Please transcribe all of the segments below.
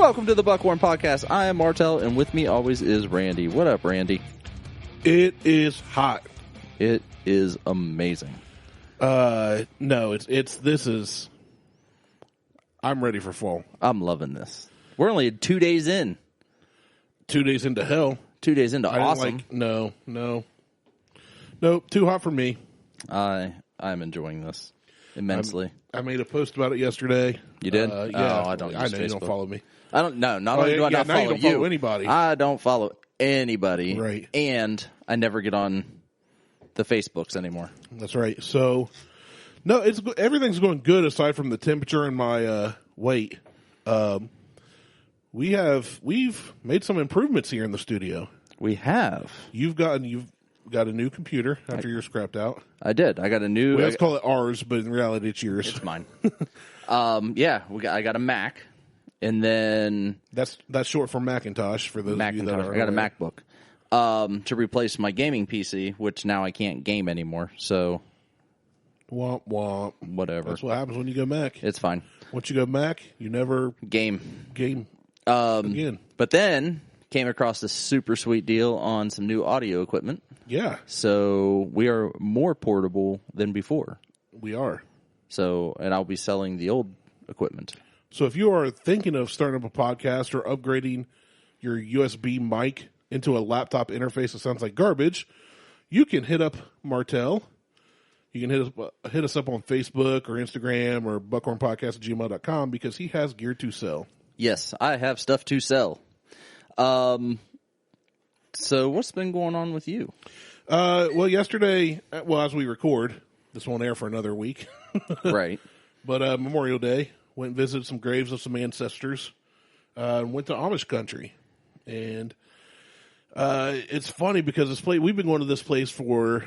Welcome to the Buckhorn Podcast. I am Martelle, and with me always is Randy. What up, Randy? It is hot. It is amazing. No, I'm ready for fall. I'm loving this. We're only 2 days in. 2 days into hell. 2 days into awesome. Nope, too hot for me. I'm enjoying this immensely. I made a post about it yesterday. You did? Yeah. Oh, I don't use I know Facebook. you don't follow me. I don't know. Not only do I not now follow you don't follow anybody. I don't follow anybody. Right. And I never get on the Facebooks anymore. That's right. So, no, everything's going good aside from the temperature and my weight. We've made some improvements here in the studio. We have. You've got a new computer after yours scrapped out. I did. I got a new. Let's call it ours, but in reality, it's yours. It's mine. I got a Mac, and then that's short for Macintosh. For those of you that are I got a MacBook to replace my gaming PC, which now I can't game anymore. So, womp womp. Whatever. That's what happens when you go Mac. It's fine. Once you go Mac, you never game again. But then came across this super sweet deal on some new audio equipment. Yeah. So we are more portable than before. We are. So, and I'll be selling the old equipment. So if you are thinking of starting up a podcast or upgrading your USB mic into a laptop interface that sounds like garbage, you can hit up Martelle. You can hit us up on Facebook or Instagram or buckhornpodcast@gmail.com because he has gear to sell. Yes, I have stuff to sell. So what's been going on with you? Well, yesterday, as we record, this won't air for another week. Right. But Memorial Day, went and visited some graves of some ancestors. Went to Amish country. And it's funny because we've been going to this place for,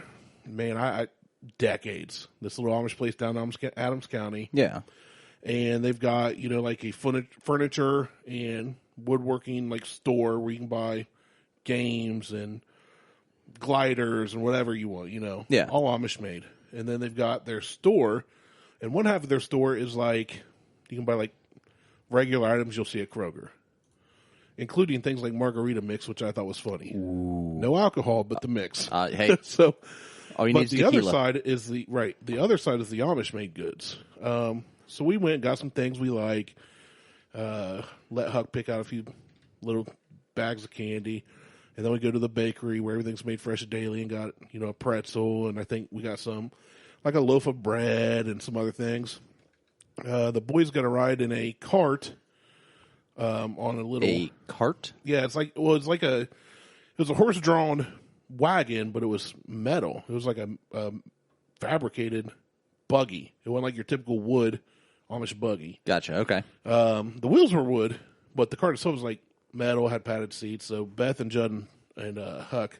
decades. This little Amish place down in Adams County. Yeah. And they've got, like a furniture and woodworking store where you can buy games and gliders and whatever you want, Yeah. all Amish made. And then they've got their store, and one half of their store is you can buy regular items you'll see at Kroger, including things like margarita mix, which I thought was funny. Ooh. No alcohol, but the mix. Hey, so all you need is tequila. Other side is the other side is the Amish made goods. So we went and got some things we like. Let Huck pick out a few little bags of candy. And then we go to the bakery where everything's made fresh daily and got, a pretzel. And I think we got some, a loaf of bread and some other things. The boys got a ride in a cart on a little... A cart? Yeah, it was a horse-drawn wagon, but it was metal. It was like a fabricated buggy. It wasn't like your typical wood Amish buggy. Gotcha, okay. The wheels were wood, but the cart itself was metal, had padded seats. So Beth and Judd and Huck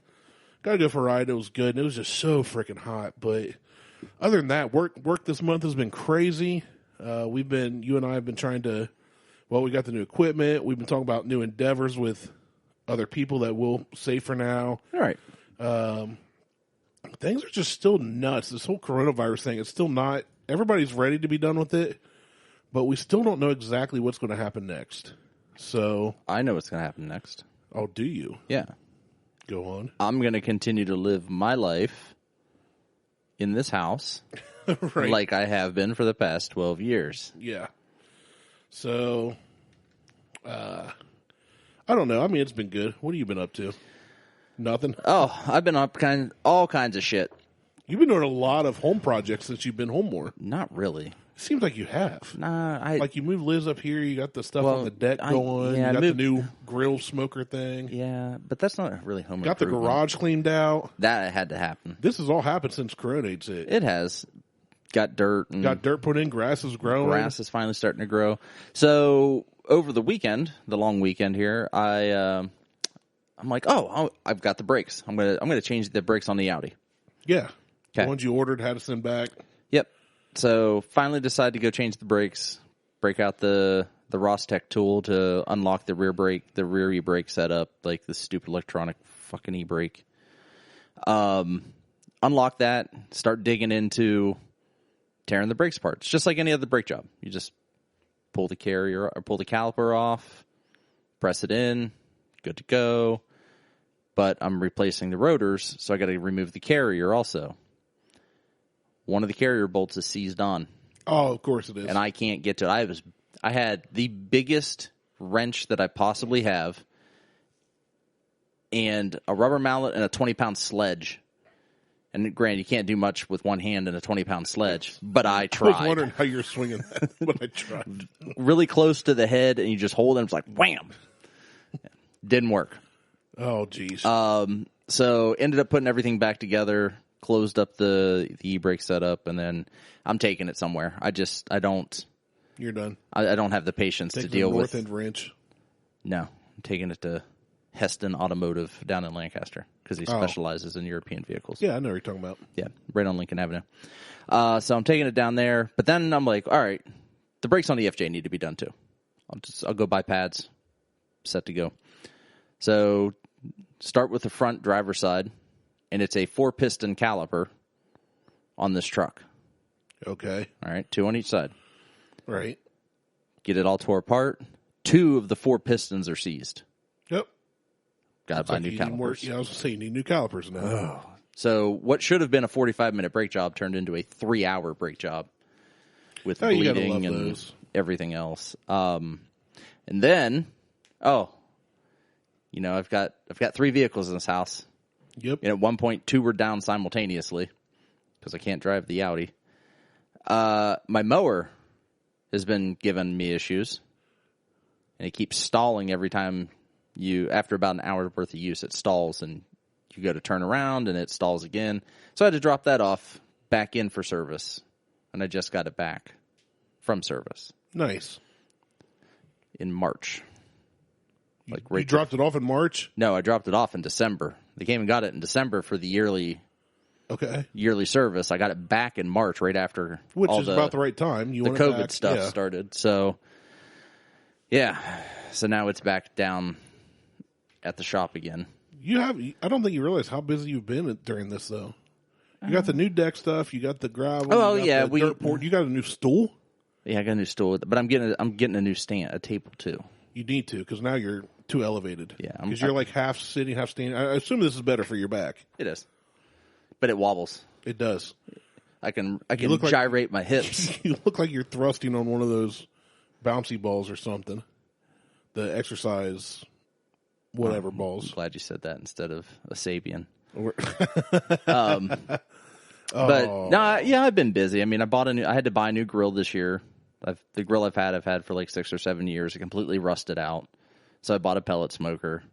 got to go for a ride. It was good, and it was just so freaking hot. But other than that, work this month has been crazy. You and I have been trying to, we got the new equipment. We've been talking about new endeavors with other people that we'll save for now. All right. Things are just still nuts. This whole coronavirus thing, it's still not, everybody's ready to be done with it, but we still don't know exactly what's going to happen next. So I know what's going to happen next. Oh, do you? Yeah. Go on. I'm going to continue to live my life in this house right. like I have been for the past 12 years. Yeah. So, I don't know. It's been good. What have you been up to? Nothing? Oh, I've been up all kinds of shit. You've been doing a lot of home projects since you've been home more. Not really. It seems like you have. Nah, you moved Liz up here. You got the stuff on the deck going. Yeah, you got the new grill smoker thing. Yeah, but that's not really home Got improvement. the garage cleaned out. That had to happen. This has all happened since Corona hit. It has. Got dirt. Got dirt put in. Grass is growing. Grass is finally starting to grow. So over the weekend, the long weekend here, I'm like, I've got the brakes. I'm gonna change the brakes on the Audi. Yeah. Okay. The ones you ordered had to send back. Yep. So finally decided to go change the brakes, break out the Rostec tool to unlock the rear e-brake setup, like the stupid electronic fucking e-brake. Unlock that, start digging into tearing the brakes apart. It's just like any other brake job. You just pull the carrier or pull the caliper off, press it in, good to go. But I'm replacing the rotors, so I got to remove the carrier also. One of the carrier bolts is seized on. Oh, of course it is. And I can't get to it. I had the biggest wrench that I possibly have, and a rubber mallet and a 20-pound sledge. And granted, you can't do much with one hand and a 20-pound sledge, but I tried. I was wondering how you're swinging that when I tried. Really close to the head, and you just hold it, and it's like, wham! Didn't work. Oh, geez. So ended up putting everything back together, closed up the e-brake setup, and then I'm taking it somewhere. I don't. You're done. I don't have the patience to deal with. North End wrench. No, I'm taking it to Heston Automotive down in Lancaster because he specializes in European vehicles. Yeah, I know what you're talking about. Yeah, right on Lincoln Avenue. So I'm taking it down there, but then I'm like, all right, the brakes on the FJ need to be done too. I'll go buy pads, set to go. So start with the front driver's side, and it's a 4-piston caliper on this truck. Okay. All right, 2 on each side. Right. Get it all tore apart. 2 of the 4 pistons are seized. Yep. Got to buy new calipers. I was going to say, you need new calipers now. Oh. So what should have been a 45-minute brake job turned into a 3-hour brake job with bleeding and everything else. And then, I've got 3 vehicles in this house. Yep. And at one point, 2 were down simultaneously because I can't drive the Audi. My mower has been giving me issues, and it keeps stalling every time after about an hour's worth of use, it stalls, and you go to turn around, and it stalls again. So I had to drop that off back in for service, and I just got it back from service. Nice. In March. You dropped it off in March? No, I dropped it off in December. They came and got it in December for the yearly service. I got it back in March right after which is about the right time. The COVID stuff started. So, yeah. So now it's back down at the shop again. I don't think you realize how busy you've been during this, though. You got the new deck stuff. You got the gravel. Oh, yeah. Dirt board. You got a new stool? Yeah, I got a new stool. But I'm getting a new stand, a table, too. You need to, because now you're too elevated. Yeah. Because you're like half sitting, half standing. I assume this is better for your back. It is. But it wobbles. It does. I can gyrate my hips. You look like you're thrusting on one of those bouncy balls or something. The exercise, whatever balls. I'm glad you said that instead of a Sabian. I've been busy. I mean, I had to buy a new grill this year. The grill I've had for like 6 or 7 years. It completely rusted out. So I bought a pellet smoker.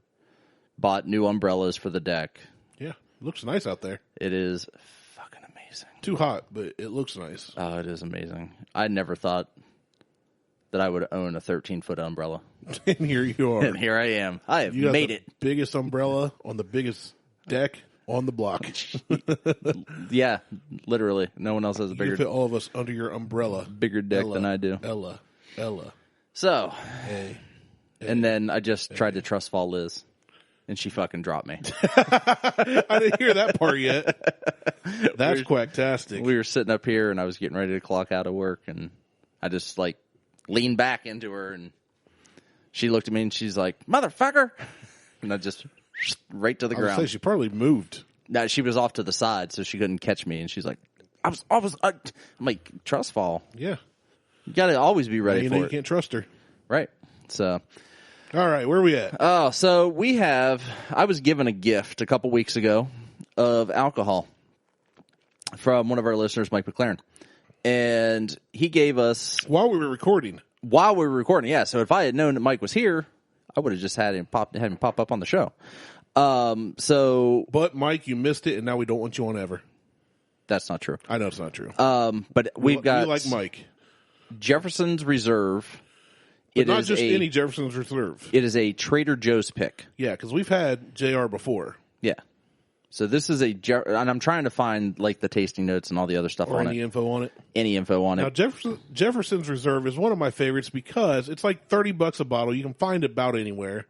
Bought new umbrellas for the deck. Yeah, looks nice out there. It is fucking amazing. Too hot, but it looks nice. Oh, it is amazing. I never thought that I would own a 13-foot umbrella. And here you are. And here I am. I have made it. Biggest umbrella on the biggest deck on the block. Yeah, literally. No one else has a bigger. You fit all of us under your umbrella. Bigger deck than I do. Ella. So, hey. And then I just tried to trust fall Liz, and she fucking dropped me. I didn't hear that part yet. That's quacktastic. We were sitting up here, and I was getting ready to clock out of work, and I just leaned back into her, and she looked at me, and she's like, "Motherfucker!" And I just right to the ground. Say she probably moved. No, she was off to the side, so she couldn't catch me, and she's like, I'm like, trust fall. Yeah. You got to always be ready for it. You can't trust her. Right. So. All right, where are we at? Oh, so I was given a gift a couple weeks ago of alcohol from one of our listeners, Mike Mclaren. And he gave us... While we were recording, yeah. So if I had known that Mike was here, I would have just had him pop up on the show. But Mike, you missed it, and now we don't want you on ever. That's not true. I know it's not true. But we like Mike. Jefferson's Reserve. But not just any Jefferson's Reserve. It is a Trader Joe's pick. Yeah, because we've had JR before. Yeah. So this is and I'm trying to find the tasting notes and all the other stuff on it. Any info on it? Any info on it. Now, Jefferson's Reserve is one of my favorites because it's like $30 a bottle. You can find it about anywhere.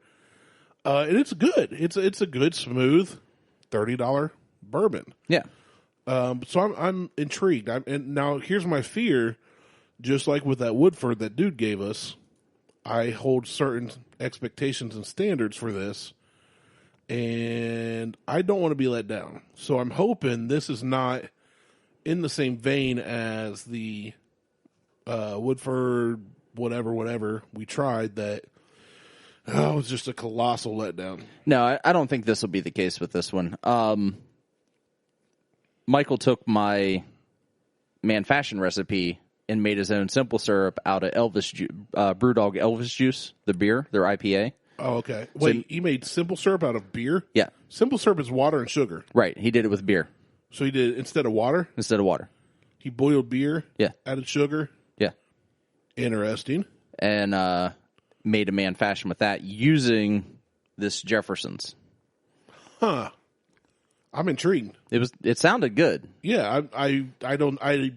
And it's good. It's a good, smooth, $30 bourbon. Yeah. So I'm intrigued. And now here's my fear. Just like with that Woodford that dude gave us, I hold certain expectations and standards for this, and I don't want to be let down. So I'm hoping this is not in the same vein as the Woodford whatever we tried that. Oh, it was just a colossal letdown. No, I don't think this will be the case with this one. Michael took my Man Fashion recipe and made his own simple syrup out of Brewdog Elvis Juice, the beer, their IPA. Oh, okay. Wait, he made simple syrup out of beer? Yeah. Simple syrup is water and sugar. Right. He did it with beer. So he did instead of water? Instead of water. He boiled beer? Yeah. Added sugar? Yeah. Interesting. And made a Man Fashion with that using this Jefferson's. Huh. I'm intrigued. It sounded good. Yeah, I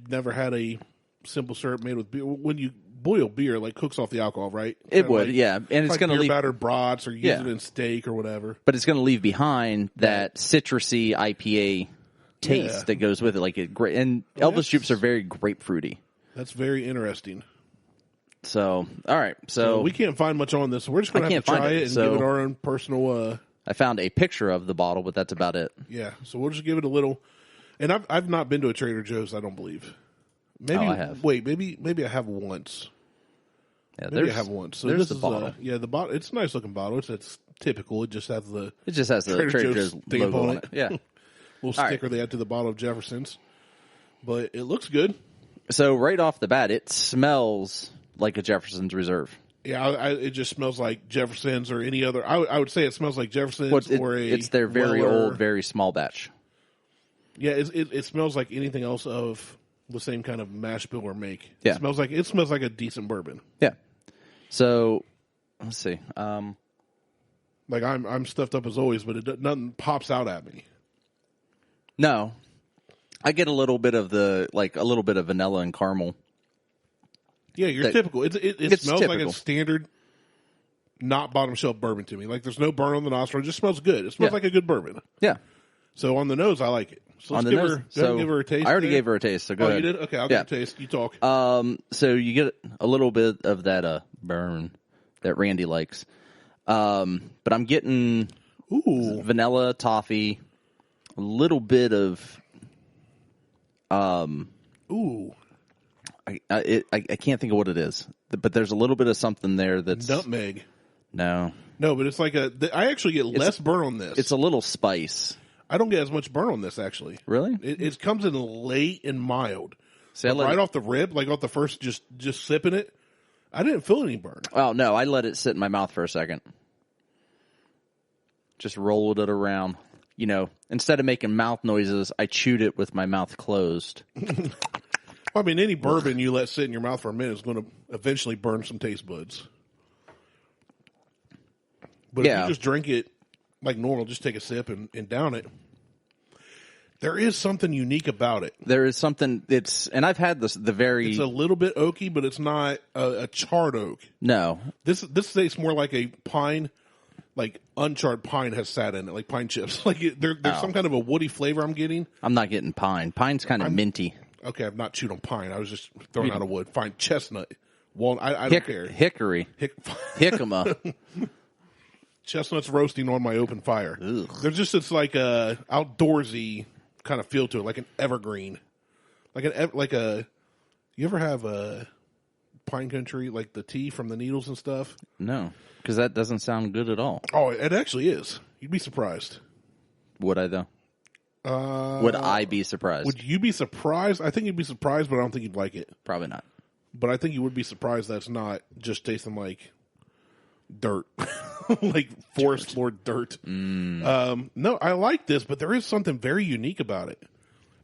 never had a simple syrup made with beer. When you boil beer, like cooks off the alcohol, right? It would, yeah. And it's like going to leave battered brats or use Yeah. it in steak or whatever. but it's going to leave behind that citrusy IPA taste Yeah. that goes with it. Like and Elvis Juice are very grapefruity. That's very interesting. So, all right. So we can't find much on this, so we're just going to have to try it and give it our own personal. I found a picture of the bottle, but that's about it. Yeah, so we'll just give it a little. And I've not been to a Trader Joe's, I don't believe. Maybe I have. Wait, maybe I have once. Yeah, Maybe I have once. So there's this the is bottle. the bottle. It's a nice looking bottle. It's typical. It just has the Trader Joe's stamp logo on on it. it. Yeah. little sticker they add to the bottle of Jefferson's. But it looks good. So right off the bat, it smells like a Jefferson's Reserve. Yeah, it just smells like Jefferson's or any other. I would say it smells like Jefferson's It's their very old, very small batch. Yeah, it smells like anything else of the same kind of mash bill or make. Yeah. It smells like a decent bourbon. Yeah. So let's see. Like I'm stuffed up as always, but nothing pops out at me. No, I get a little bit of vanilla and caramel. Yeah, you're typical. It smells typical. like a standard, not bottom shelf bourbon to me. Like there's no burn on the nostril. It just smells good. It smells like a good bourbon. Yeah. So on the nose, I like it. So let's give her a taste. I already gave her a taste. So go ahead. You did? Okay, I'll give her a taste. You talk. So you get a little bit of that burn that Randy likes. But I'm getting vanilla, toffee, a little bit of I can't think of what it is, but there's a little bit of something there that's nutmeg. No, but it's like I actually get less burn on this. It's a little spice. I don't get as much burn on this actually. Really? It comes in late and mild. See, right off the rib, like off the first, just sipping it, I didn't feel any burn. Oh no, I let it sit in my mouth for a second. Just rolled it around. You know, instead of making mouth noises, I chewed it with my mouth closed. I mean, any bourbon you let sit in your mouth for a minute is going to eventually burn some taste buds. But if you just drink it like normal, just take a sip and down it, there is something unique about it. There is something, and I've had it's a little bit oaky, but it's not a charred oak. No. This tastes more like a pine, like uncharred pine has sat in it, like pine chips. Like there's some kind of a woody flavor I'm getting. I'm not getting pine. Pine's kind of minty. Okay, I've not chewed on pine. I was just throwing out a wood. Fine, chestnut, walnut. I don't care. Hickory, jicama. Chestnuts roasting on my open fire. Ugh. There's just this like a outdoorsy kind of feel to it, like an evergreen, like a. You ever have a pine country, like the tea from the needles and stuff? No, because that doesn't sound good at all. Oh, it actually is. You'd be surprised. Would I though? Would I be surprised? Would you be surprised? I think you'd be surprised, but I don't think you'd like it. Probably not. But I think you would be surprised that's not just tasting like dirt, like forest floor dirt. No, I like this, but there is something very unique about it.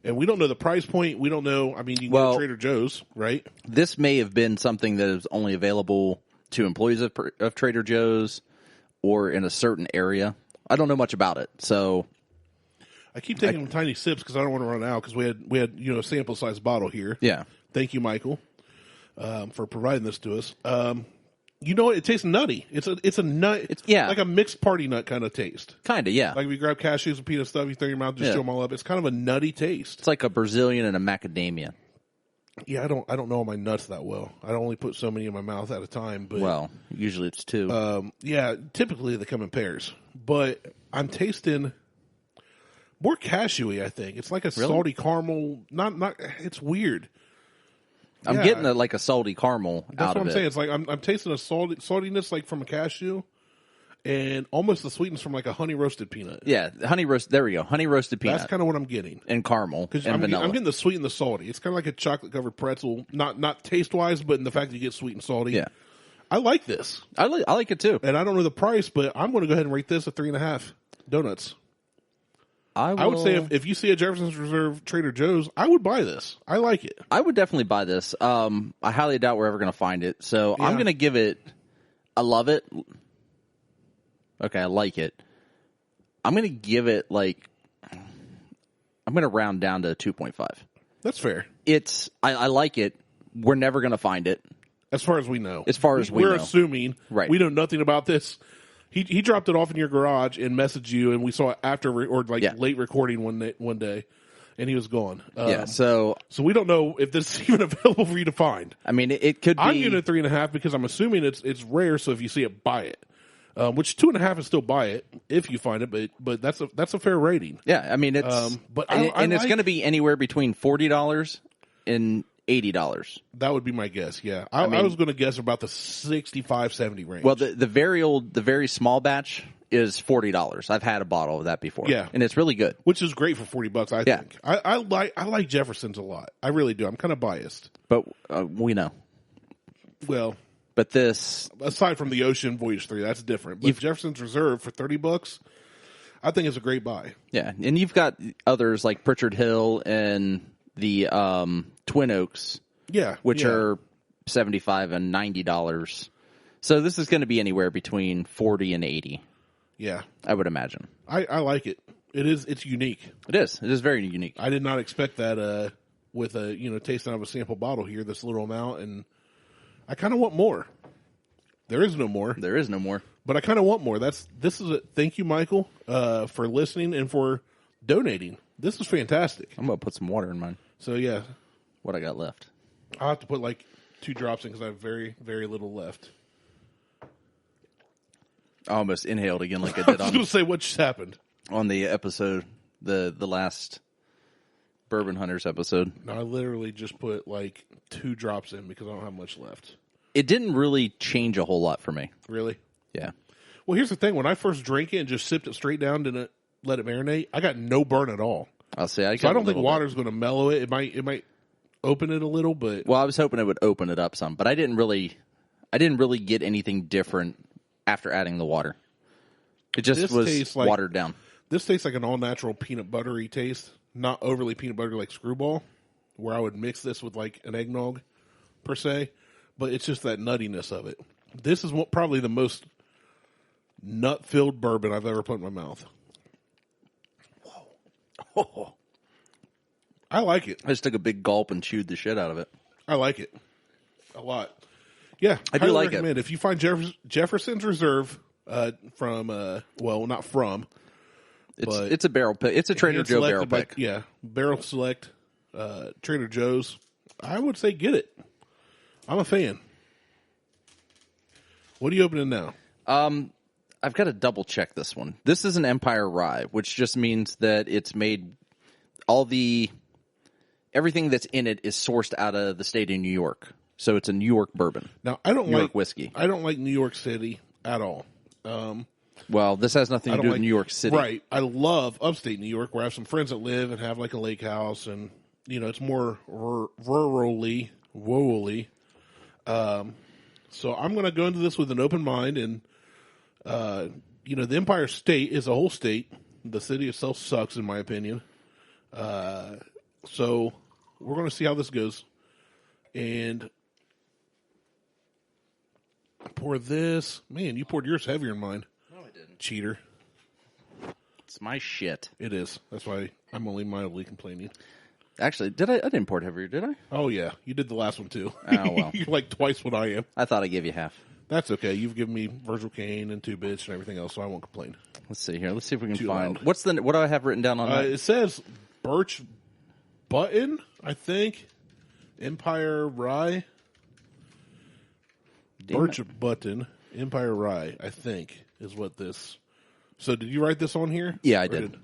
And we don't know the price point. We don't know. I mean, you can go to Trader Joe's, right? This may have been something that is only available to employees of Trader Joe's or in a certain area. I don't know much about it, so I keep taking tiny sips because I don't want to run out because we had a sample size bottle here. Yeah. Thank you, Michael, for providing this to us. You know what? It tastes nutty. It's a nut. It's like a mixed party nut kind of taste. Kind of, yeah. Like if you grab cashews and peanut stuff, you throw in your mouth, just chew them all up. It's kind of a nutty taste. It's like a Brazilian and a macadamia. Yeah, I don't know my nuts that well. I only put so many in my mouth at a time. But Well, usually it's 2. yeah, typically they come in pairs. But I'm tasting more cashewy. I think it's like a salty caramel. Not. It's weird. I'm getting a salty caramel That's out what of I'm it. saying. It's like I'm tasting a saltiness like from a cashew, and almost the sweetness from like a honey roasted peanut. Yeah, honey roast. There we go. Honey roasted peanut. That's kind of what I'm getting. And caramel and I'm vanilla. I'm getting the sweet and the salty. It's kind of like a chocolate covered pretzel, not taste wise, but in the fact that you get sweet and salty. Yeah, I like this, I like it too. and I don't know the price, but I'm going to go ahead and rate this a 3.5 donuts. I would say if you see a Jefferson Reserve Trader Joe's, I would buy this. I like it. I would definitely buy this. I highly doubt we're ever going to find it, so I'm going to give it. I love it. Okay, I like it. I'm going to give it I'm going to round down to 2.5. That's fair. I like it. We're never going to find it. As far as we know. As far as we we're know. assuming. Right. We know nothing about this. He dropped it off in your garage and messaged you, and we saw it after late recording one day, and he was gone. So we don't know if this is even available for you to find. I mean, it could be. I'm giving it 3.5 because I'm assuming it's rare. So if you see it, buy it. Which 2.5 is still buy it if you find it, but that's a fair rating. Yeah, I mean it's it's going to be anywhere between $40 and $80. That would be my guess. Yeah, I was going to guess about the 65-70 range. Well, the very small batch is $40. I've had a bottle of that before. Yeah, and it's really good, which is great for $40. I think. I like Jefferson's a lot. I really do. I'm kind of biased, but we know. Well, but this aside from the Ocean Voyage 3, that's different. But Jefferson's Reserve for $30, I think is a great buy. Yeah, and you've got others like Pritchard Hill and the Twin Oaks, which are $75 and $90. So this is going to be anywhere between $40 and $80. Yeah, I would imagine. I like it. It's unique. It is very unique. I did not expect that with a tasting out of a sample bottle here, this little amount, and I kind of want more. There is no more. There is no more. But I kind of want more. Thank you, Michael, for listening and for donating. This is fantastic. I'm going to put some water in mine. So, yeah. What I got left? I'll have to put 2 drops in because I have very, very little left. I almost inhaled again like I did I was going to say, what just happened? On the episode, the last Bourbon Hunters episode. No, I literally just put 2 drops in because I don't have much left. It didn't really change a whole lot for me. Really? Yeah. Well, here's the thing. When I first drank it and just sipped it straight down, didn't let it marinate, I got no burn at all. I'll say so I don't think water's going to mellow it. It might open it a little, but well, I was hoping it would open it up some, but I didn't really get anything different after adding the water. It just was watered down. This tastes like an all natural peanut buttery taste, not overly peanut buttery like Screwball, where I would mix this with an eggnog per se, but it's just that nuttiness of it. This is probably the most nut filled bourbon I've ever put in my mouth. Oh, I like it. I just took a big gulp and chewed the shit out of it. I like it a lot. Yeah, I do like recommend. If you find Jefferson's Reserve not from. It's a barrel pick. It's a Trader Joe barrel pick. Yeah, barrel select Trader Joe's. I would say get it. I'm a fan. What are you opening now? I've got to double check this one. This is an Empire Rye, which just means that it's made everything that's in it is sourced out of the state of New York. So it's a New York bourbon. Now I don't New like York whiskey. I don't like New York City at all. Well, this has nothing to do with New York City. Right. I love upstate New York where I have some friends that live and have a lake house and it's more rurally. So I'm going to go into this with an open mind and the Empire State is a whole state. The city itself sucks in my opinion. So we're going to see how this goes. And pour this. Man, you poured yours heavier than mine. No, I didn't. Cheater. It's my shit. It is. That's why I'm only mildly complaining. Actually, I didn't pour it heavier, did I? Oh, yeah. You did the last one, too. Oh, well. You're twice what I am. I thought I gave you half. That's okay. You've given me Virgil Cane and 2 bits and everything else, so I won't complain. Let's see here. Let's see if we can find... loud. What do I have written down on that? It says Birch Button, I think. Empire Rye. Birch Button Empire Rye, I think, is what this. So did you write this on here? Yeah, I did.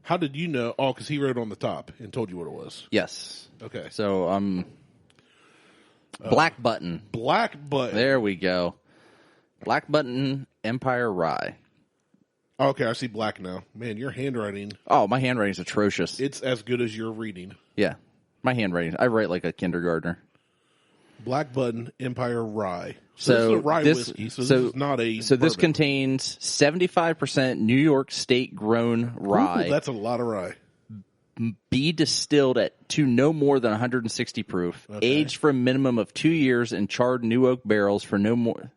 How did you know? Oh, because he wrote it on the top and told you what it was. Yes. Okay. So, Black Button. Black Button. There we go. Black Button Empire Rye. Okay, I see black now. Man, your handwriting. Oh, my handwriting's atrocious. It's as good as your reading. Yeah. My handwriting. I write like a kindergartner. Black Button Empire Rye. So this is a rye whiskey, so this is not a So this bourbon. contains 75% New York State grown rye. Ooh, that's a lot of rye. Be distilled to no more than 160 proof, aged for a minimum of 2 years in charred new oak barrels for no more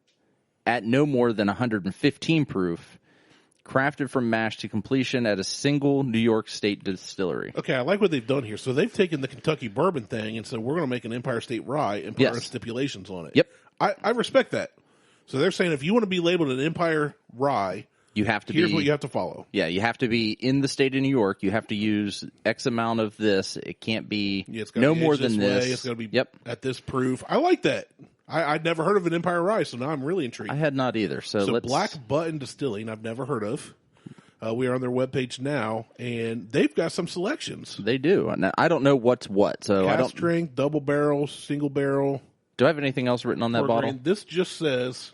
than 115 proof, crafted from mash to completion at a single New York State distillery. Okay, I like what they've done here. So they've taken the Kentucky bourbon thing and said, we're going to make an Empire State Rye and put our stipulations on it. Yep. I respect that. So they're saying if you want to be labeled an Empire Rye, You have to here's what you have to follow. Yeah, you have to be in the state of New York. You have to use X amount of this. It can't be no more than this. It's going to be at this proof. I like that. I'd never heard of an Empire Rye, so now I'm really intrigued. I had not either. So Black Button Distilling, I've never heard of. We are on their webpage now, and they've got some selections. They do. Now, I don't know what's what. So I don't. Strength, double barrel, single barrel. Do I have anything else written on that bottle? This just says,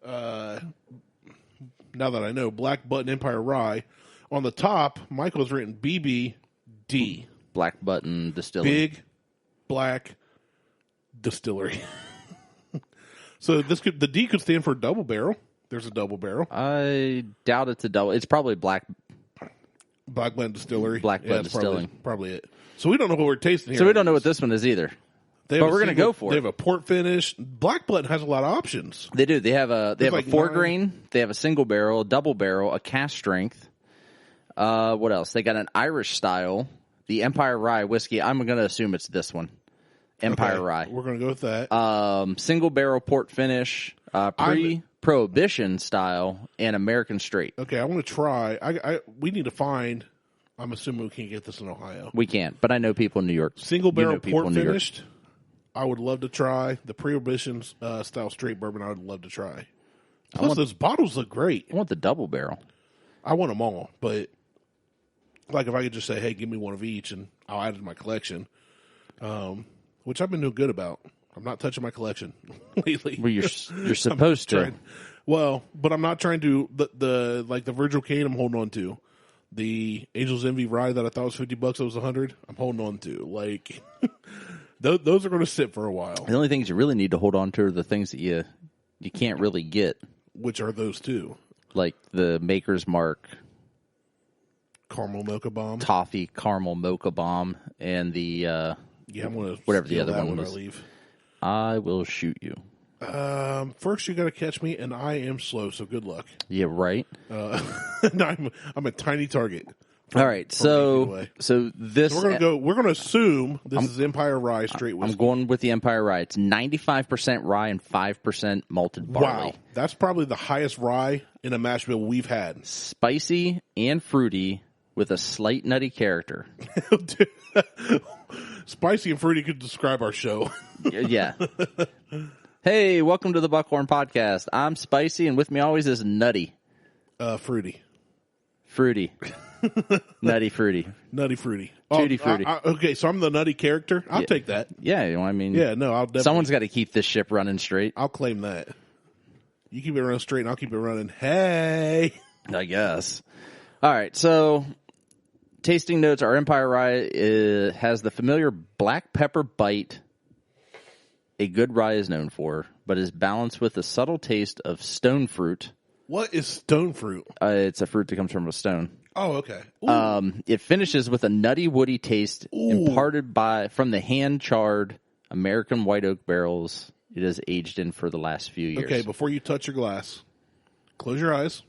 now that I know, Black Button Empire Rye. On the top, Michael's written BBD. Black Button Distilling. Big Black Distillery. So the D could stand for double barrel. There's a double barrel. I doubt it's a double. It's probably Black Button Distillery. Black Button Distilling. Probably it. So we don't know what we're tasting here. So we don't know what this one is either. But we're going to go for it. They have a port finish. Black Button has a lot of options. They do. They have a 4-grain. They have a single barrel, a double barrel, a cask strength. What else? They got an Irish style, the Empire Rye whiskey. I'm going to assume it's this one, Empire Rye. We're going to go with that. Single barrel port finish, pre-prohibition style, and American straight. Okay, I want to try. We need to find. I'm assuming we can't get this in Ohio. We can't, but I know people in New York. Single barrel port finished. I would love to try the Prohibition style straight bourbon. I would love to try. Plus, those bottles look great. I want the double barrel. I want them all, but like if I could just say, "Hey, give me one of each," and I'll add it to my collection, which I've been doing good about. I'm not touching my collection lately. Well, you're supposed to. But I'm not trying to. The Virgil Cane I'm holding on to. The Angel's Envy Rye that I thought was $50, it was $100. I'm holding on to. Like. Those are going to sit for a while. The only things you really need to hold on to are the things that you can't really get. Which are those two? Like the Maker's Mark Caramel Mocha Bomb. Toffee Caramel Mocha Bomb. And the I'm gonna whatever the other one was. I will shoot you. First you got to catch me, and I am slow, so good luck. Yeah, right. I'm a tiny target. All right, so this we're gonna go. We're gonna assume this is Empire Rye straight whiskey. I'm going with the Empire Rye. It's 95% rye and 5% malted barley. Wow, that's probably the highest rye in a mash bill we've had. Spicy and fruity with a slight nutty character. Spicy and fruity could describe our show. Yeah. Hey, welcome to the Buckhorn Podcast. I'm Spicy, and with me always is Nutty. Fruity. Fruity. Nutty fruity. Nutty fruity. Tutti fruity. Okay, so I'm the nutty character. I'll take that. Yeah, I mean... Yeah, no, I'll definitely... Someone's got to keep this ship running straight. I'll claim that. You keep it running straight, and I'll keep it running. Hey! I guess. All right, so... Tasting notes, our Empire Rye has the familiar black pepper bite a good rye is known for, but is balanced with a subtle taste of stone fruit. What is stone fruit? It's a fruit that comes from a stone. Oh, okay. It finishes with a nutty, woody taste imparted from the hand-charred American white oak barrels it is aged in for the last few years. Okay, before you touch your glass, close your eyes.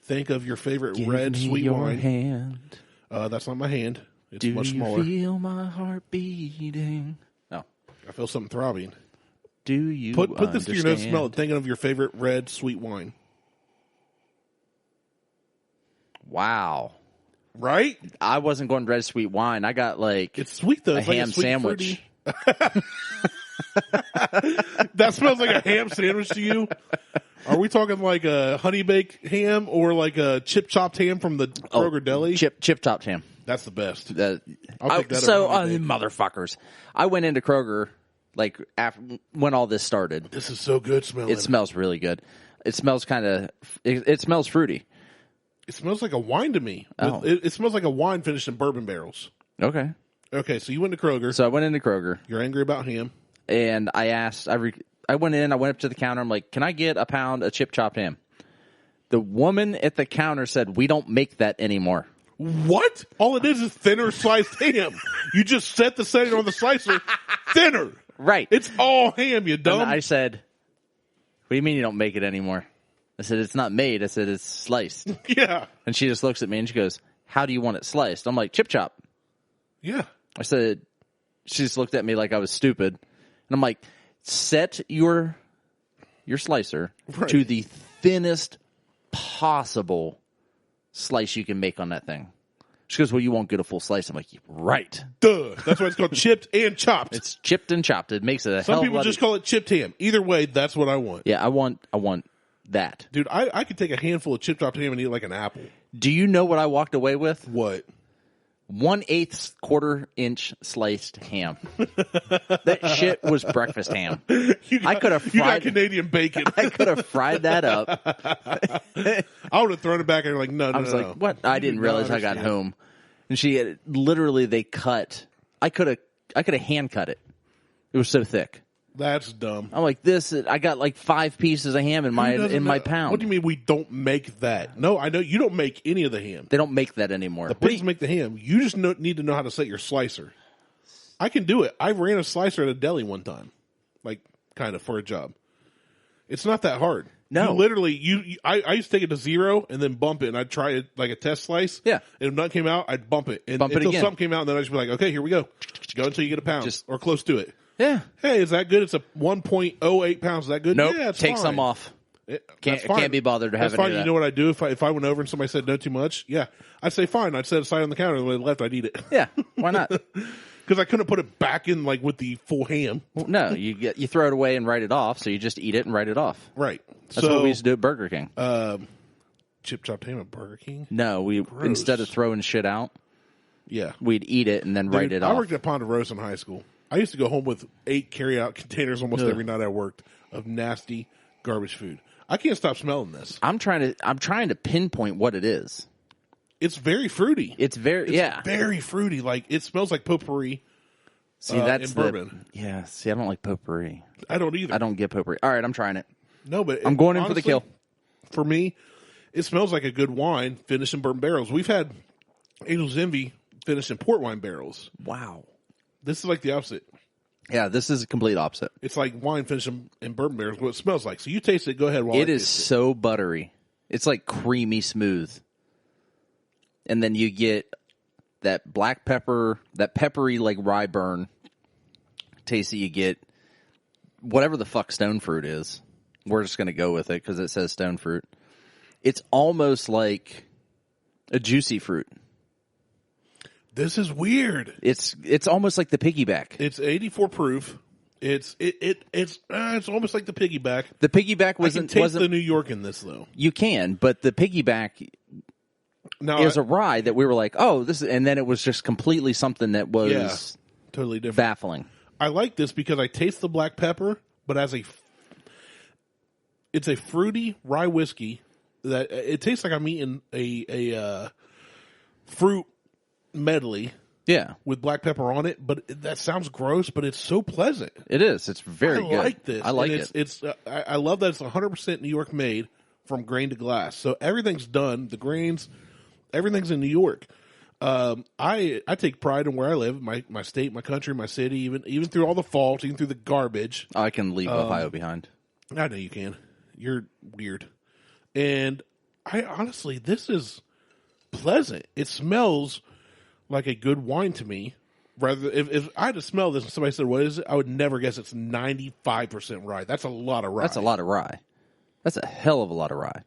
Think of your favorite red sweet wine. Hand. That's not my hand. It's Do much smaller. you feel my heart beating? Oh. I feel something throbbing. Do you Put this to your nose, smell it, thinking of your favorite red sweet wine. Wow. Right? I wasn't going red sweet wine. I got it's sweet though. a it's ham like a sweet, sandwich. That smells like a ham sandwich to you? Are we talking like a honey baked ham or like a chip chopped ham from the Kroger deli? Chip chopped ham. That's the best. I'll take that motherfuckers. I went into Kroger like after when all this started. This is so good smelling. It smells really good. It smells it smells fruity. It smells like a wine to me. Oh. It smells like a wine finished in bourbon barrels. Okay. Okay, so you went to Kroger. So I went into Kroger. You're angry about ham. And I asked, I went in, I went up to the counter. I'm like, can I get a pound of chip chopped ham? The woman at the counter said, we don't make that anymore. What? All it is thinner sliced ham. You just set the setting on the slicer thinner. Right. It's all ham, you dumb. And I said, what do you mean you don't make it anymore? I said, it's not made. I said, it's sliced. Yeah. And she just looks at me and she goes, how do you want it sliced? I'm like, chip chop. Yeah. I said, she just looked at me like I was stupid. And I'm like, set your slicer to the thinnest possible slice you can make on that thing. She goes, well, you won't get a full slice. I'm like, right. Duh. That's why it's called chipped and chopped. It's chipped and chopped. It makes it a Some hell of a people lot just call it chipped ham. Either way, that's what I want. Yeah, I want that. Dude, I could take a handful of chipped chopped ham and eat it like an apple. Do you know what I walked away with? What? 1/8 quarter-inch sliced ham. That shit was breakfast ham. I could have fried. You got Canadian bacon. I could have fried that up. I would have thrown it back and like, no. I was like, what? I didn't realize I got home. And she had, literally, they cut. I could have hand cut it. It was so thick. That's dumb. I'm like, this. I got like 5 pieces of ham in my pound. What do you mean we don't make that? No, I know you don't make any of the ham. They don't make that anymore. The pigs make the ham. You just need to know how to set your slicer. I can do it. I ran a slicer at a deli one time, like kind of for a job. It's not that hard. No, you literally, I used to take it to 0 and then bump it, and I'd try it like a test slice. Yeah, and if none came out, I'd bump it, until something came out, and then I'd just be like, okay, here we go, go until you get a pound or close to it. Yeah. Hey, is that good? It's a 1.08 pounds. Is that good? Nope. Yeah, it's Take fine. some off. Can't be bothered to have That's any fine. of that. You know what I do if I went over and somebody said no too much? Yeah, I'd say fine. I'd set it aside on the counter, and when they left, I'd eat it. Yeah, why not? Because I couldn't put it back in like with the full ham. Well, no, you throw it away and write it off. So you just eat it and write it off. Right. That's what we used to do at Burger King. Chip chopped ham at Burger King. No, instead of throwing shit out, we'd eat it and then write it off. I worked at Ponderosa in high school. I used to go home with 8 carry-out containers almost every night I worked of nasty garbage food. I can't stop smelling this. I'm trying to pinpoint what it is. It's very fruity. It's very fruity. Like it smells like potpourri. See, that's in bourbon. See, I don't like potpourri. I don't either. I don't get potpourri. All right, I'm trying it. No, but I'm going in for the kill. For me, it smells like a good wine finished in bourbon barrels. We've had Angel's Envy finished in port wine barrels. Wow. This is like the opposite. Yeah, this is a complete opposite. It's like wine finished in bourbon barrels, what it smells like. So you taste it. Go ahead. It is so buttery. It's like creamy smooth. And then you get that black pepper, that peppery like rye burn taste that you get. Whatever the fuck stone fruit is. We're just going to go with it because it says stone fruit. It's almost like a juicy fruit. This is weird. It's almost like the piggyback. It's 84 proof. It's almost like the piggyback. The piggyback wasn't the New York in this though. You can, but the piggyback is a rye that we were like, oh, this is, and then it was just completely something that was totally different, baffling. I like this because I taste the black pepper, but it's a fruity rye whiskey that it tastes like I'm eating a fruit medley. Yeah, with black pepper on it, but that sounds gross, but it's so pleasant. It is. It's very good. I like this. I like it. I love that it's 100% New York made from grain to glass. So everything's done. The grains, everything's in New York. I take pride in where I live, my state, my country, my city, even through all the faults, even through the garbage. I can leave Ohio behind. I know you can. You're weird. And I honestly, this is pleasant. It smells like a good wine to me. Rather, if I had to smell this and somebody said, what is it? I would never guess it's 95% rye. That's a lot of rye. That's a lot of rye. That's a hell of a lot of rye.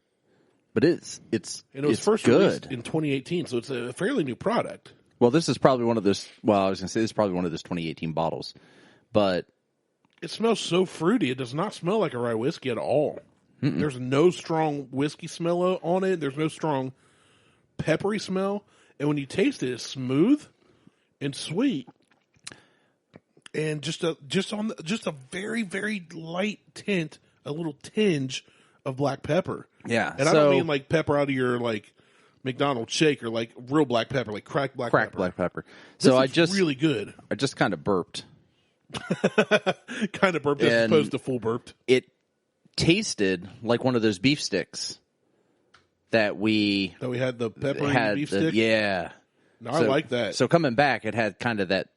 But it's and it was first good. released in 2018, so it's a fairly new product. Well, this is probably one of those. Well, I was going to say this is probably one of those 2018 bottles. but it smells so fruity. It does not smell like a rye whiskey at all. Mm-mm. There's no strong whiskey smell on it. There's no strong peppery smell. And when you taste it, it's smooth and sweet. And just a very, very light tint, a little tinge of black pepper. Yeah. And I don't mean like pepper out of your like McDonald's shake or like real black pepper, like cracked black pepper. So really good. I just kind of burped. Kind of burped as opposed to full burped. It tasted like one of those beef sticks that we had the peppery beef stick. Yeah. No, I like that. So coming back, it had kind of that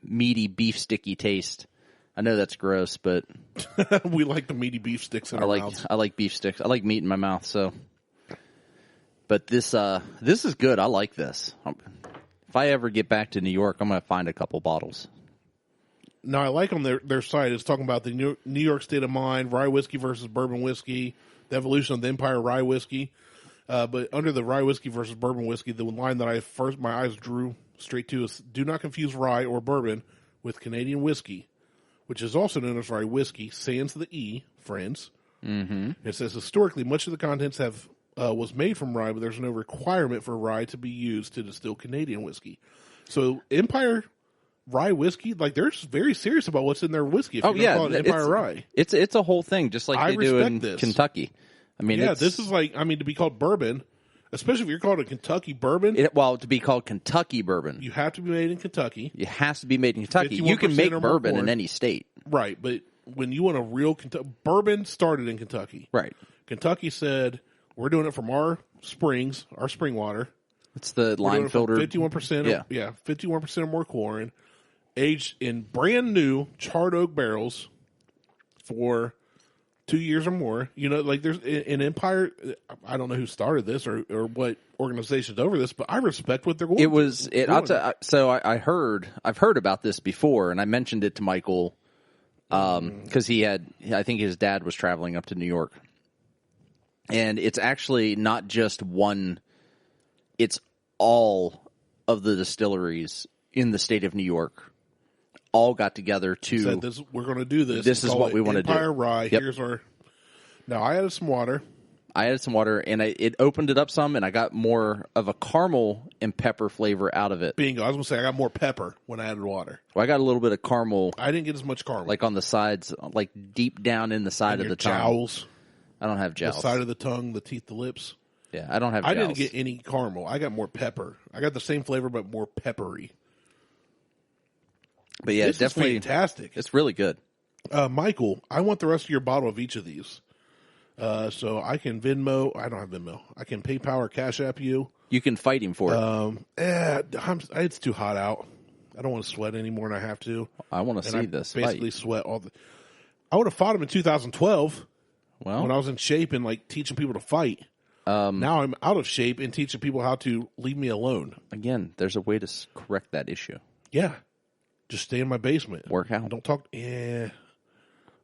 meaty beef sticky taste. I know that's gross, but we like the meaty beef sticks in our mouths. I like beef sticks. I like meat in my mouth. So, but this is good. I like this. If I ever get back to New York, I'm going to find a couple bottles. Now, I like on their site, it's talking about the New York State of Mind, rye whiskey versus bourbon whiskey, the evolution of the Empire rye whiskey. But under the rye whiskey versus bourbon whiskey, the line that my eyes drew straight to is, do not confuse rye or bourbon with Canadian whiskey, which is also known as rye whiskey, sans the E, friends. Mm-hmm. It says, historically, much of the contents was made from rye, but there's no requirement for rye to be used to distill Canadian whiskey. So Empire rye whiskey, like they're very serious about what's in their whiskey. If call it Empire rye. It's a whole thing, just like they do in Kentucky. I mean, this is like, to be called bourbon, especially if you're called a Kentucky bourbon. To be called Kentucky bourbon, you have to be made in Kentucky. It has to be made in Kentucky. You can make bourbon in any state, right? But when you want a real bourbon, started in Kentucky, right? Kentucky said, "We're doing it from our springs, our spring water." It's the line filtered, 51%. Yeah, 51% or more chlorine. Aged in brand new charred oak barrels for 2 years or more. You know, like there's an Empire. I don't know who started this or what organization's over this, but I respect what they're going. I've heard about this before, and I mentioned it to Michael because I think his dad was traveling up to New York, and it's actually not just one. It's all of the distilleries in the state of New York. All got together to said we're going to do this. This is what we want to do. Empire Rye. Yep. Here's our. Now I added some water. And it opened it up some, and I got more of a caramel and pepper flavor out of it. Bingo! I was going to say I got more pepper when I added water. Well, I got a little bit of caramel. I didn't get as much caramel, like on the sides, like deep down in the side of the tongue. Jowls. I don't have jowls. The side of the tongue, the teeth, the lips. Yeah, I don't have. Jowls. I didn't get any caramel. I got more pepper. I got the same flavor, but more peppery. But yeah, this definitely is fantastic. It's really good. Michael, I want the rest of your bottle of each of these. So I can Venmo. I don't have Venmo. I can PayPal or Cash App you. You can fight him for it. It's too hot out. I don't want to sweat anymore than I have to. I want to see this basically fight. Sweat all the. I would have fought him in 2012. Well, when I was in shape and like teaching people to fight. Now I'm out of shape and teaching people how to leave me alone. Again, there's a way to correct that issue. Yeah. Just stay in my basement. Work out. Don't talk. Yeah.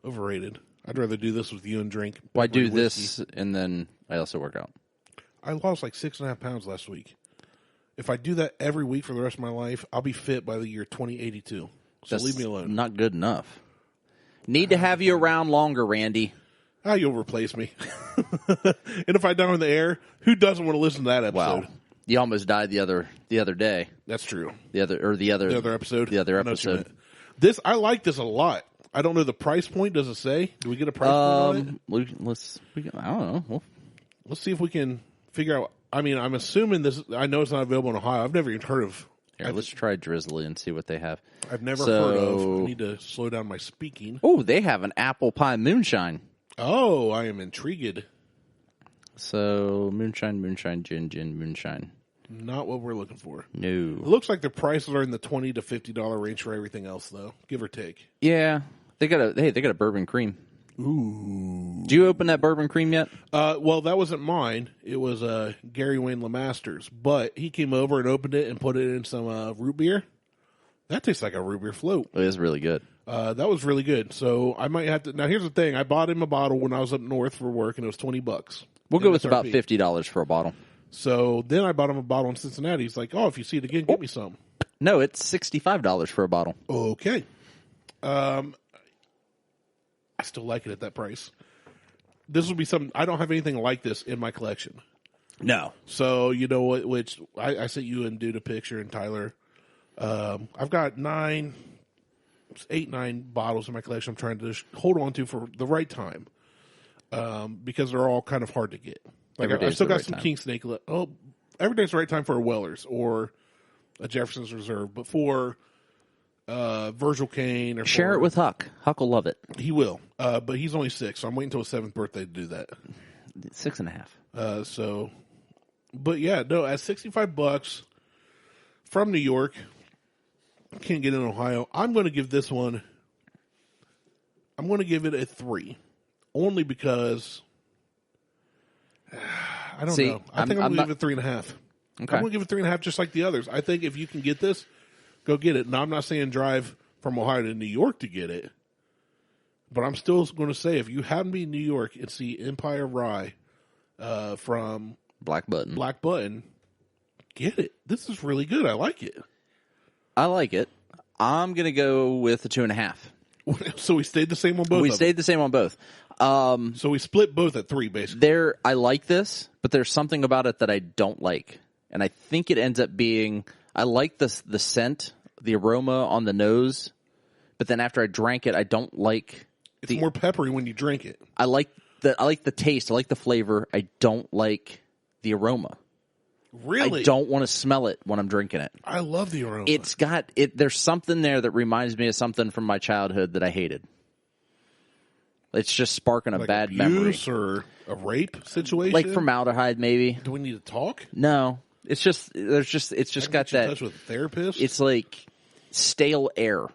Overrated. I'd rather do this with you and drink. Well, I do this and then I also work out. I lost like 6.5 pounds last week. If I do that every week for the rest of my life, I'll be fit by the year 2082. So leave me alone. Not good enough. Need to have you around longer, Randy. You'll replace me. And if I die in the air, who doesn't want to listen to that episode? Wow. You almost died the other day. That's true. The other episode. The other episode. I like this a lot. I don't know the price point. Does it say? Do we get a price point on it? I don't know. Let's see if we can figure out. I mean, I'm assuming this. I know it's not available in Ohio. I've never even heard of. Here, let's try Drizzly and see what they have. I've never heard of. I need to slow down my speaking. Oh, they have an apple pie moonshine. Oh, I am intrigued. So, moonshine, gin, moonshine. Not what we're looking for. No. It looks like the prices are in the $20 to $50 range for everything else, though, give or take. Yeah, they got a bourbon cream. Ooh. Did you open that bourbon cream yet? Well, that wasn't mine. It was Gary Wayne LeMaster's, but he came over and opened it and put it in some root beer. That tastes like a root beer float. It is really good. That was really good. So I might have to. Now, here's the thing: I bought him a bottle when I was up north for work, and it was $20. We'll go with about $50 for a bottle. So then I bought him a bottle in Cincinnati. He's like, "Oh, if you see it again, get me some." No, it's $65 for a bottle. Okay. I still like it at that price. This will be something, I don't have anything like this in my collection. No. So, you know what, which I sent you and dude a picture, and Tyler. I've got 9 bottles in my collection I'm trying to just hold on to for the right time. Because they're all kind of hard to get. Like I still got some King Snake left. Oh, every day's the right time for a Weller's or a Jefferson's Reserve. But for Virgil Kane or share it with Huck. Huck will love it. He will. But he's only 6, so I'm waiting until his 7th birthday to do that. 6.5. So, but yeah, no, at $65 from New York, can't get in Ohio. I'm going to give this one, I'm going to give it a 3. Only because, I don't know. I think I'm going to give it 3.5. Okay. I'm going to give it 3.5 just like the others. I think if you can get this, go get it. Now, I'm not saying drive from Ohio to New York to get it. But I'm still going to say, if you happen to be in New York and see Empire Rye from Black Button, get it. This is really good. I like it. I like it. I'm going to go with a 2.5. So we stayed the same on both. We stayed the same on both. So we split both at 3, basically. I like this, but there's something about it that I don't like. And I think it ends up being, I like the scent, the aroma on the nose, but then after I drank it, I don't like... It's more peppery when you drink it. I like the taste. I like the flavor. I don't like the aroma. Really? I don't want to smell it when I'm drinking it. I love the aroma. It's got it. There's something there that reminds me of something from my childhood that I hated. It's just sparking a like bad abuse memory. Or a rape situation? Like formaldehyde, maybe. Do we need to talk? No. It's just got that. Touch with a therapist? It's like stale air,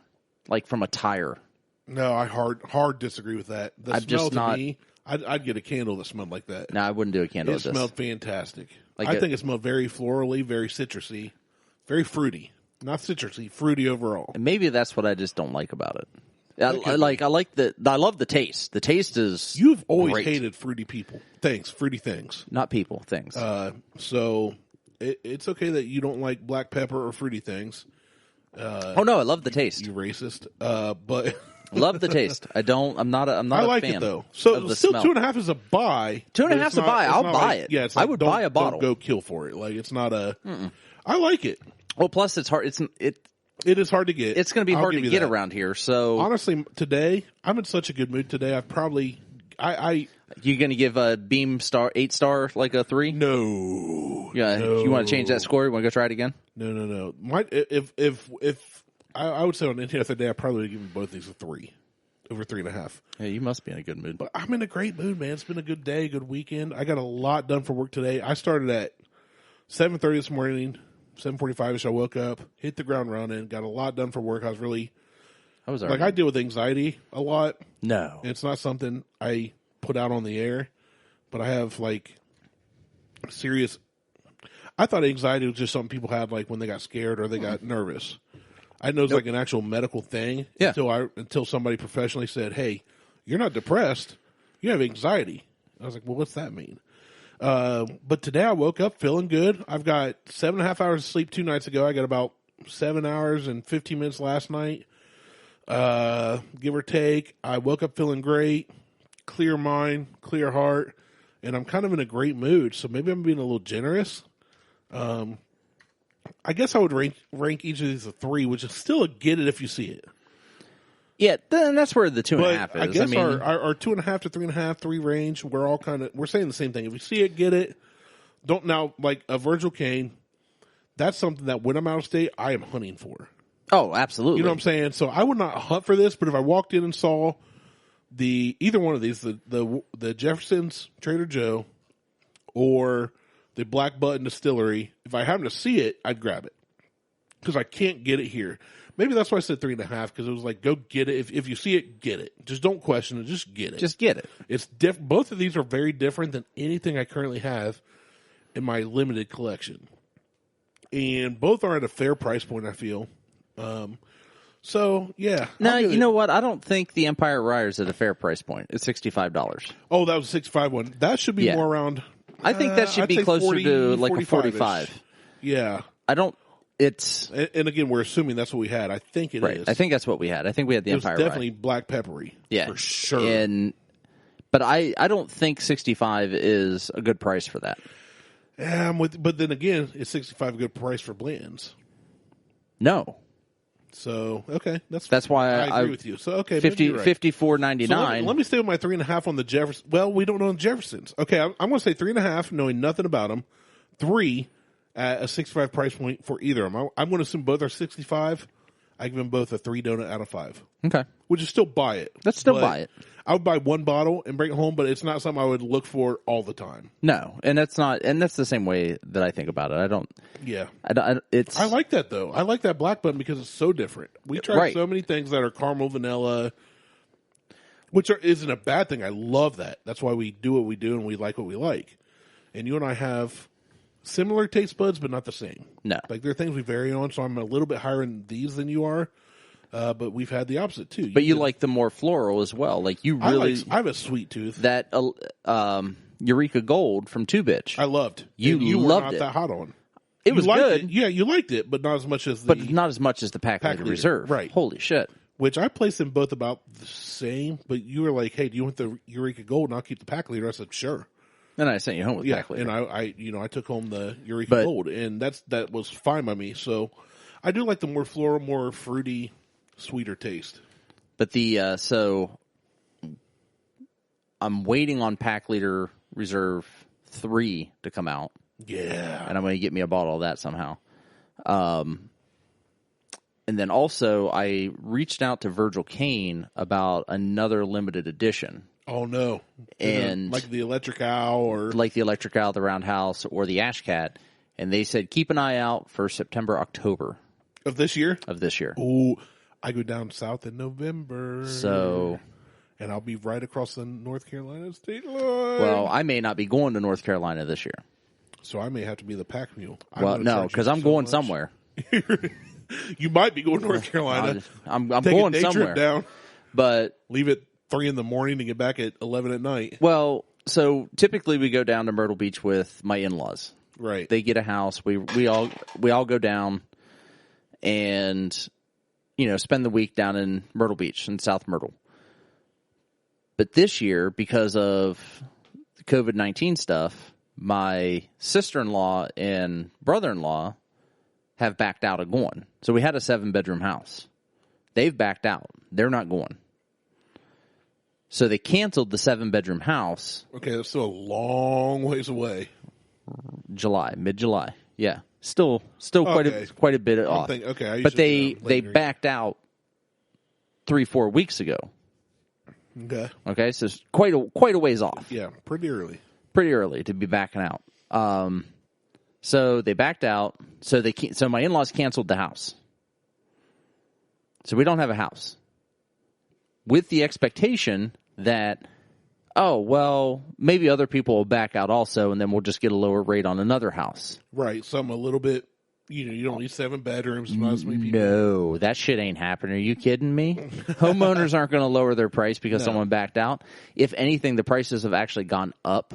like from a tire. No, I hard disagree with that. The I'm smell just to not. me, I'd get a candle that smelled like that. No, I wouldn't do a candle. It smelled fantastic. Like I think it smelled very florally, very citrusy, very fruity. Not citrusy, fruity overall. And maybe that's what I just don't like about it. I love the taste. The taste is. You've always great. hated fruity people. Fruity things. Not people, things. So it's okay that you don't like black pepper or fruity things. Oh no, I love the taste. You racist. But love the taste. I'm not I a like fan it though. So still smell. 2.5 is a buy. 2.5 is a buy. I'll buy it. Yeah, it's I like, would buy a bottle. Don't go kill for it. Like it's not a. I like it. Well, plus it's hard. It is hard to get. It's going to be hard to get around here. So honestly, today I'm in such a good mood. Today I've probably you going to give a Beam 8-star like a 3? No. Yeah. No. You want to change that score? You want to go try it again? No. If I would say on any other day, I probably would give them both these a 3 over 3.5. Yeah, you must be in a good mood. But I'm in a great mood, man. It's been a good day, good weekend. I got a lot done for work today. I started at 7:30 this morning. 7:45ish. I woke up, hit the ground running, got a lot done for work. I deal with anxiety a lot. No, it's not something I put out on the air, but I have like serious. I thought anxiety was just something people have like when they got scared or they got nervous. I know it's like an actual medical thing until somebody professionally said, "Hey, you're not depressed, you have anxiety." I was like, "Well, what's that mean?" But today I woke up feeling good. I've got 7.5 hours of sleep 2 nights ago. I got about 7 hours and 15 minutes last night, give or take. I woke up feeling great, clear mind, clear heart, and I'm kind of in a great mood. So maybe I'm being a little generous. I guess I would rank each of these a 3, which is still a get it if you see it. Yeah, then that's where the 2.5 is. I guess our 2.5 to 3.5, 3 range, we're saying the same thing. If you see it, get it. Don't now like a Virgil Kane. That's something that when I'm out of state, I am hunting for. Oh, absolutely. You know what I'm saying? So I would not hunt for this, but if I walked in and saw either one of these, the Jefferson's Trader Joe or the Black Button Distillery, if I happen to see it, I'd grab it because I can't get it here. Maybe that's why I said 3.5 because it was like, go get it. If you see it, get it. Just don't question it. Just get it. Just get it. It's both of these are very different than anything I currently have in my limited collection, and both are at a fair price point. I feel. So yeah. Now you know what? I don't think the Empire Rye is at a fair price point. It's $65. Oh, that was a $65 one. That should be more around. I think that should be closer 40, to like a 45-ish. 45. Yeah. I don't. It's And again, we're assuming that's what we had. I think it right. is. I think that's what we had. I think we had the it was Empire definitely Rye. black peppery. Yeah, for sure. But I don't think 65 is a good price for that. Yeah, but then again, is 65 a good price for blends? No. So okay, that's why I agree with you. So okay, 54.99. So let me stay with my 3.5 on the Jefferson. Well, we don't know the Jeffersons. Okay, I'm going to say 3.5, knowing nothing about them. 3 at a 65 price point for either of them. I'm going to assume both are 65. I give them both a 3 donut out of 5. Okay, which is still buy it. Let's still buy it. I would buy one bottle and bring it home, but it's not something I would look for all the time. No, and that's the same way that I think about it. I don't. Yeah, it's. I like that though. I like that Black Button because it's so different. We tried so many things that are caramel, vanilla, which isn't a bad thing. I love that. That's why we do what we do and we like what we like. And you and I have similar taste buds, but not the same. No, like there are things we vary on. So I'm a little bit higher in these than you are. But we've had the opposite too. But you like the more floral as well. Like you really, I have a sweet tooth. That Eureka Gold from Two Bitch. I loved. You were loved not it. that hot on. It was good. It. Yeah, you liked it, but not as much as the Pack Leader Reserve. Right. Holy shit. Which I placed them both about the same. But you were like, "Hey, do you want the Eureka Gold?" And I'll keep the Pack Leader. I said, "Sure." And I sent you home with Pack Leader. And I took home the Eureka Gold, and that was fine by me. So I do like the more floral, more fruity, sweeter taste. But so I'm waiting on Pack Leader Reserve 3 to come out. Yeah. And I'm going to get me a bottle of that somehow. And then also I reached out to Virgil Kane about another limited edition. Oh no. And like the Electric Owl or like the Electric Owl, the Roundhouse, or the Ash Cat. And they said keep an eye out for September, October. Of this year? Of this year. Ooh. I go down south in November. So, and I'll be right across the North Carolina state line. Well, I may not be going to North Carolina this year. So I may have to be the pack mule. Well, no, because I'm going somewhere. You might be going to North Carolina. I'm going a day somewhere. Trip down, but leave at 3 in the morning and get back at 11 at night. Well, so typically we go down to Myrtle Beach with my in-laws. Right. They get a house. We all go down and spend the week down in Myrtle Beach in South Myrtle. But this year, because of the COVID-19 stuff, my sister-in-law and brother-in-law have backed out of going. So we had a 7-bedroom house. They've backed out. They're not going. So they canceled the 7-bedroom house. Okay, that's still a long ways away. Mid-July. Yeah. Still quite a bit off. But they backed out 3-4 weeks ago. Okay, so it's quite a ways off. Yeah, pretty early. Pretty early to be backing out. So they backed out. So my in-laws canceled the house. So we don't have a house. With the expectation that, maybe other people will back out also, and then we'll just get a lower rate on another house. Right, something a little bit, you don't need 7 bedrooms. Not as many people. No, that shit ain't happening. Are you kidding me? Homeowners aren't going to lower their price because someone backed out. If anything, the prices have actually gone up.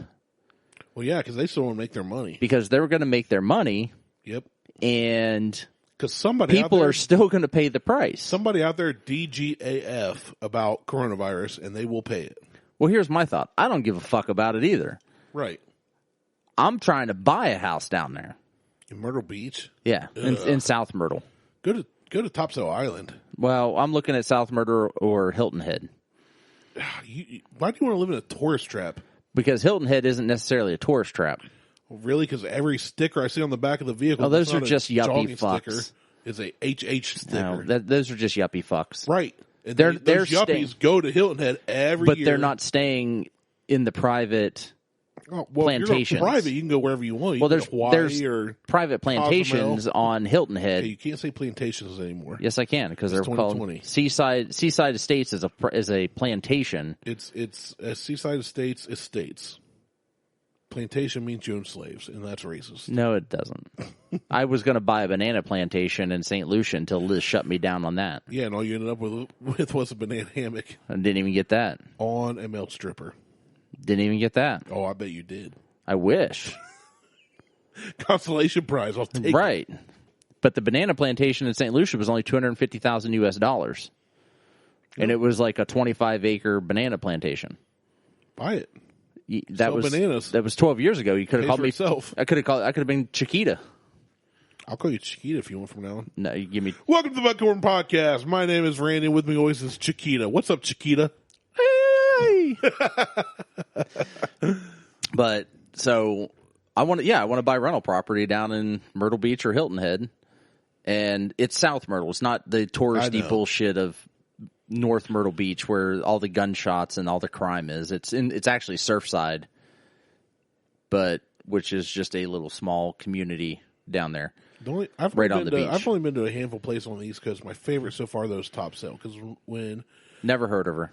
Well, yeah, because they still want to make their money. Because they were going to make their money. Yep. And because people are still going to pay the price. Somebody out there DGAF about coronavirus, and they will pay it. Well, here's my thought. I don't give a fuck about it either. Right. I'm trying to buy a house down there. In Myrtle Beach? Yeah, in South Myrtle. Go to Topsail Island. Well, I'm looking at South Myrtle or Hilton Head. Why do you want to live in a tourist trap? Because Hilton Head isn't necessarily a tourist trap. Well, really? Because every sticker I see on the back of the vehicle, those are just yuppie fucks. Is a HH sticker. No, those are just yuppie fucks. Right. And they're those yuppies go to Hilton Head every year. But they're not staying in the private plantations. If you're private, you can go wherever you want. Well, there's private plantations on Hilton Head. Okay, you can't say plantations anymore. Yes, I can, because they're called Seaside Estates is a plantation. It's Seaside Estates. Plantation means you own slaves, and that's racist. No, it doesn't. I was going to buy a banana plantation in St. Lucia until Liz shut me down on that. Yeah, and all you ended up with was a banana hammock. I didn't even get that. On a milk stripper. Didn't even get that. Oh, I bet you did. I wish. Consolation prize, I'll take it. Right. But the banana plantation in St. Lucia was only $250,000 US. And it was like a 25-acre banana plantation. Buy it. That was bananas. That was 12 years ago. You could have called me. Itself. I could have been Chiquita. I'll call you Chiquita if you want from now on. No, you give me. Welcome to the Buck Gordon Podcast. My name is Randy. With me always is Chiquita. What's up, Chiquita? Hey. But so I want to buy rental property down in Myrtle Beach or Hilton Head, and it's South Myrtle. It's not the touristy bullshit of North Myrtle Beach where all the gunshots and all the crime is. It's actually Surfside, but which is just a little small community down there. I've on the beach. I've only been to a handful of places on the East Coast. My favorite so far, though, is Topsail. Because never heard of her.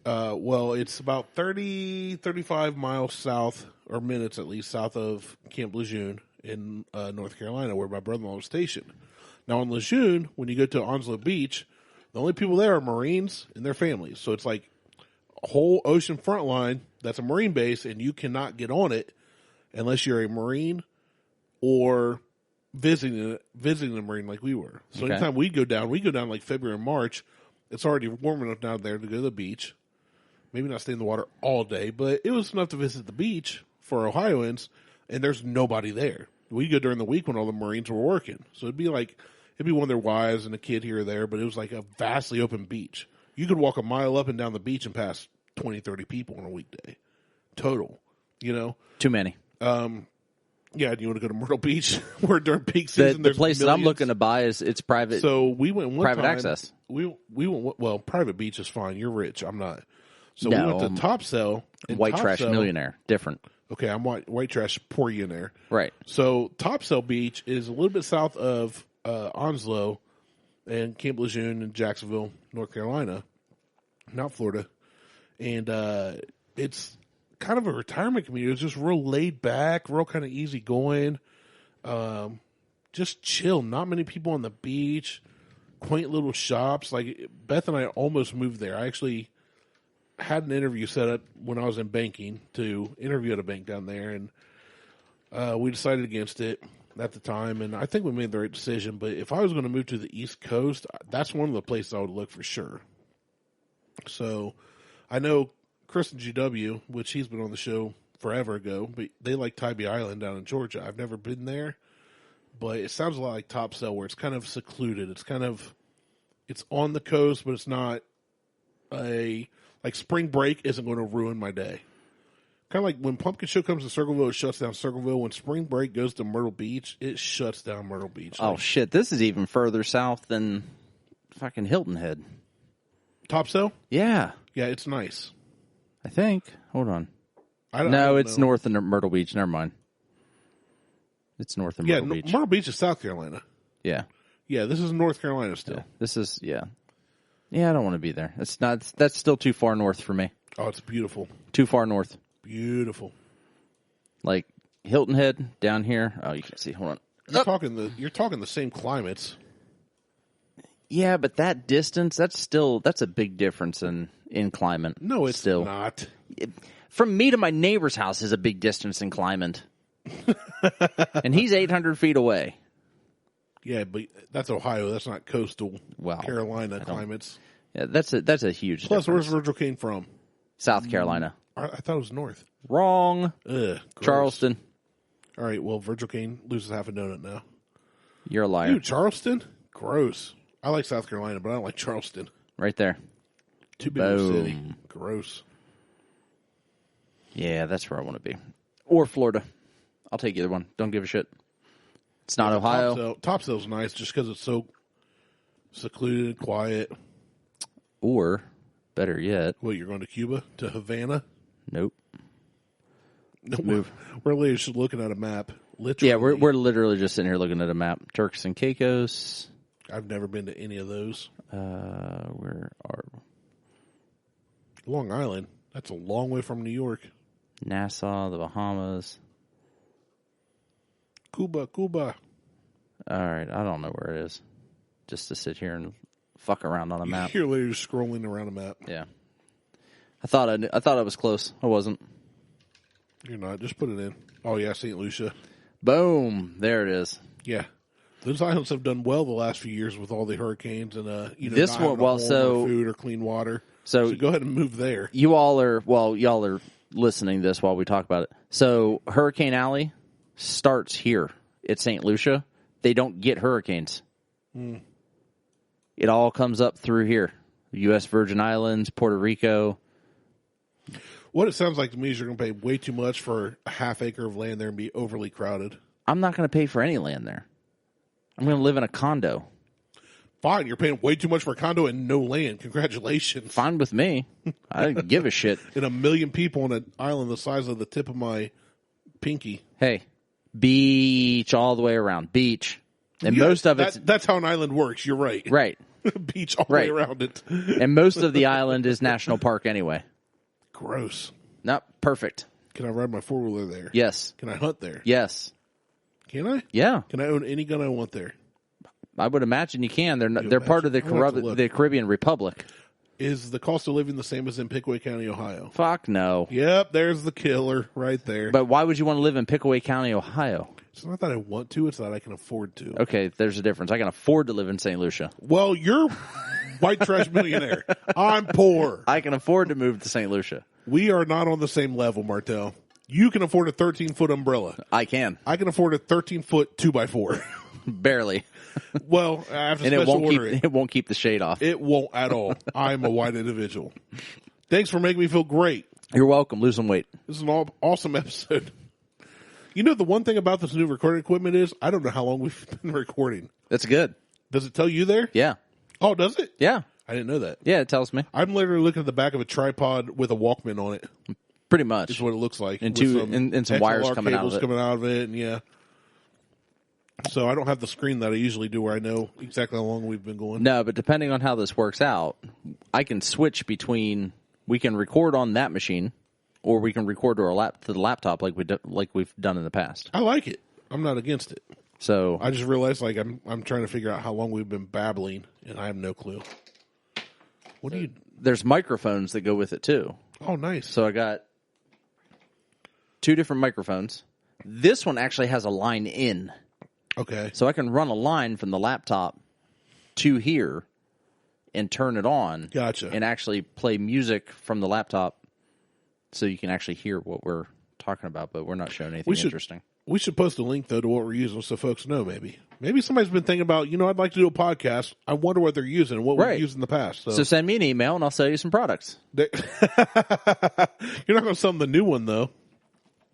Well, it's about 35 miles south, or minutes at least, south of Camp Lejeune in North Carolina, where my brother-in-law was stationed. Now, on Lejeune, when you go to Onslow Beach, the only people there are Marines and their families. So it's like a whole ocean front line that's a Marine base, and you cannot get on it unless you're a Marine or visiting a Marine like we were. So anytime we go down like February and March. It's already warm enough down there to go to the beach. Maybe not stay in the water all day, but it was enough to visit the beach for Ohioans, and there's nobody there. We go during the week when all the Marines were working. So it'd be one of their wives and a kid here or there, but it was like a vastly open beach. You could walk a mile up and down the beach and pass 20, 30 people on a weekday. Total. Too many. Yeah, do you want to go to Myrtle Beach where during peak season the place that I'm looking to buy it's private. So we went one private time, access. We went, well, private beach is fine. You're rich. I'm not. So no, we went to Topsail. White trash millionaire. Different. Okay, I'm white trash poor-millionaire. Right. So Topsail Beach is a little bit south of Onslow and Camp Lejeune in Jacksonville, North Carolina, not Florida. And it's kind of a retirement community. It's just real laid back, real kind of easy going. Just chill. Not many people on the beach. Quaint little shops. Like Beth and I almost moved there. I actually had an interview set up when I was in banking to interview at a bank down there, and we decided against it at the time. And I think we made the right decision. But if I was going to move to the East Coast, that's one of the places I would look for sure. So I know Chris and GW, which he's been on the show forever ago, but they like Tybee Island down in Georgia. I've never been there, but it sounds a lot like Topsail, where it's kind of secluded. It's on the coast, but it's not like spring break isn't going to ruin my day. Kind of like when Pumpkin Show comes to Circleville, it shuts down Circleville. When spring break goes to Myrtle Beach, it shuts down Myrtle Beach. Oh, shit. This is even further south than fucking Hilton Head. Topsail? Yeah. Yeah, it's nice. I think. Hold on. No, it's north of Myrtle Beach. Never mind. It's north of Myrtle Beach. Myrtle Beach is South Carolina. Yeah. Yeah, this is North Carolina still. Yeah, this is, yeah. Yeah, I don't want to be there. It's not. That's still too far north for me. Oh, it's beautiful. Too far north. Beautiful. Like Hilton Head down here. Oh, you can't see. Hold on. You're talking the same climates. Yeah, but that distance, that's a big difference in climate. No, it's still not. From me to my neighbor's house is a big distance in climate. And he's 800 feet away. Yeah, but that's Ohio. That's not coastal Carolina climates. Yeah, that's a huge Plus, difference. where's Virgil Cane from? South Carolina. I thought it was north. Wrong. Ugh, Charleston. All right, well, Virgil Cane loses half a donut now. You're a liar. Dude, Charleston? Gross. I like South Carolina, but I don't like Charleston. Right there. Too big of a city. Gross. Yeah, that's where I want to be. Or Florida. I'll take either one. Don't give a shit. It's not Ohio. Topsail's nice just because it's so secluded, quiet. Or, better yet. What, you're going to Cuba? To Havana? Nope. No, we're literally just looking at a map. Literally. Yeah, we're literally just sitting here looking at a map. Turks and Caicos. I've never been to any of those. Where are Long Island? That's a long way from New York. Nassau, the Bahamas. Cuba. All right, I don't know where it is. Just to sit here and fuck around on a map. You're literally just scrolling around a map. Yeah. I thought I was close. I wasn't. You're not. Just put it in. Oh, yeah, St. Lucia. Boom. There it is. Yeah. Those islands have done well the last few years with all the hurricanes and This not one, having a well, home so- or food or clean water. So go ahead and move there. y'all are listening to this while we talk about it. So Hurricane Alley starts here at St. Lucia. They don't get hurricanes. It all comes up through here. U.S. Virgin Islands, Puerto Rico. What it sounds like to me is you're going to pay way too much for a half acre of land there and be overly crowded. I'm not going to pay for any land there. I'm going to live in a condo. Fine, you're paying way too much for a condo and no land. Congratulations. Fine with me. I don't give a shit. And 1 million people on an island the size of the tip of my pinky. Hey, beach all the way around. Beach. And Yeah, most of it's... That's how an island works. You're right. Right. Beach all the Right. way around it. And most of the island is national park anyway. Gross. Not perfect. Can I ride my four-wheeler there? Yes. Can I hunt there? Yes. Can I? Yeah. Can I own any gun I want there? I would imagine you can. They're part of imagine? I'll have to look. the Caribbean Republic. Is the cost of living the same as in Pickaway County, Ohio? Fuck no. Yep, there's the killer right there. But why would you want to live in Pickaway County, Ohio? It's not that I want to, it's that I can afford to. Okay, there's a difference. I can afford to live in St. Lucia. Well, you're white trash millionaire. I'm poor. I can afford to move to St. Lucia. We are not on the same level, Martelle. You can afford a 13-foot umbrella. I can. I can afford a 13-foot 2x4. Barely. Well, I have to And special order it won't keep the shade off. It won't at all. I'm a white individual. Thanks for making me feel great. You're welcome. Lose some weight. This is an awesome episode. You know, the one thing about this new recording equipment is I don't know how long we've been recording. That's good. Does it tell you there? Yeah. Oh, does it? Yeah. I didn't know that. Yeah, it tells me. I'm literally looking at the back of a tripod with a Walkman on it. Pretty much. Is what it looks like. And with some wires XLR coming out cables of it. coming out of it, and yeah. So I don't have the screen that I usually do where I know exactly how long we've been going. No, but depending on how this works out, I can switch between, we can record on that machine, or we can record to the laptop like we've done in the past. I like it. I'm not against it. So I just realized like I'm trying to figure out how long we've been babbling, and I have no clue. What do you? there's microphones that go with it too. Oh, nice. So I got 2 different microphones. This one actually has a line in. Okay. So I can run a line from the laptop to here and turn it on. Gotcha. And actually play music from the laptop so you can actually hear what we're talking about, but we're not showing anything interesting. We should post a link, though, to what we're using so folks know, maybe. Maybe somebody's been thinking about, I'd like to do a podcast. I wonder what they're using and what we've used in the past. So send me an email and I'll sell you some products. You're not going to sell them the new one, though.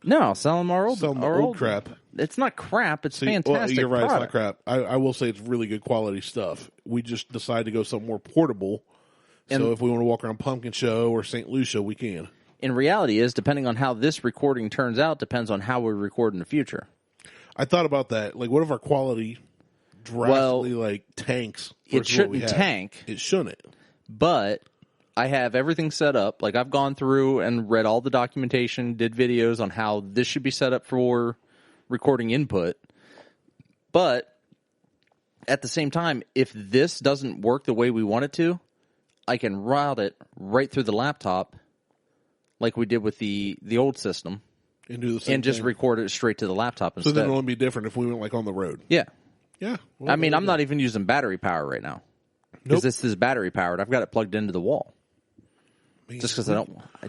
No, I'll sell them our old crap. It's not crap. It's fantastic. Well, you're right. Product. It's not crap. I will say it's really good quality stuff. We just decided to go something more portable. So if we want to walk around Pumpkin Show or St. Lucia, we can. In reality is, depending on how this recording turns out, depends on how we record in the future. I thought about that. Like, what if our quality drastically, tanks? It shouldn't tank. It shouldn't. But I have everything set up. Like, I've gone through and read all the documentation, did videos on how this should be set up for recording input. But at the same time, if this doesn't work the way we want it to, I can route it right through the laptop like we did with the old system. And do the same and just thing. record it straight to the laptop instead. So then it'll only be different if we went, on the road. Yeah. Yeah. Well, I mean, I'm not even using battery power right now. Because this is battery powered. I've got it plugged into the wall. Man, just because I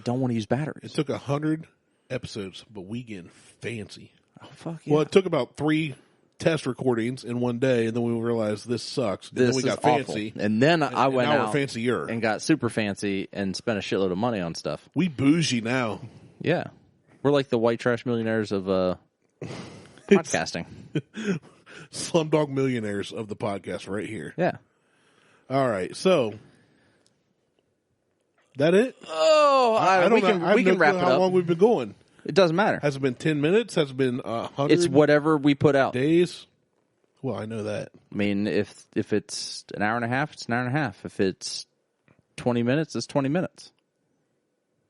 don't want to use batteries. It took 100 episodes, but we getting fancy. Oh, fuck yeah. Well, it took about 3 test recordings in one day, and then we realized this sucks. And then we got fancy. And then I went out we're fancier. And got super fancy and spent a shitload of money on stuff. We bougie now. Yeah. We're like the white trash millionaires of podcasting. Slumdog millionaires of the podcast right here. Yeah. All right. So, that it? Oh, I don't know. We can wrap it up. How long we've been going? It doesn't matter. Has it been 10 minutes? Has it been 100 It's whatever we put out. days? Well, I know that. I mean, if it's an hour and a half, it's an hour and a half. If it's 20 minutes, it's 20 minutes.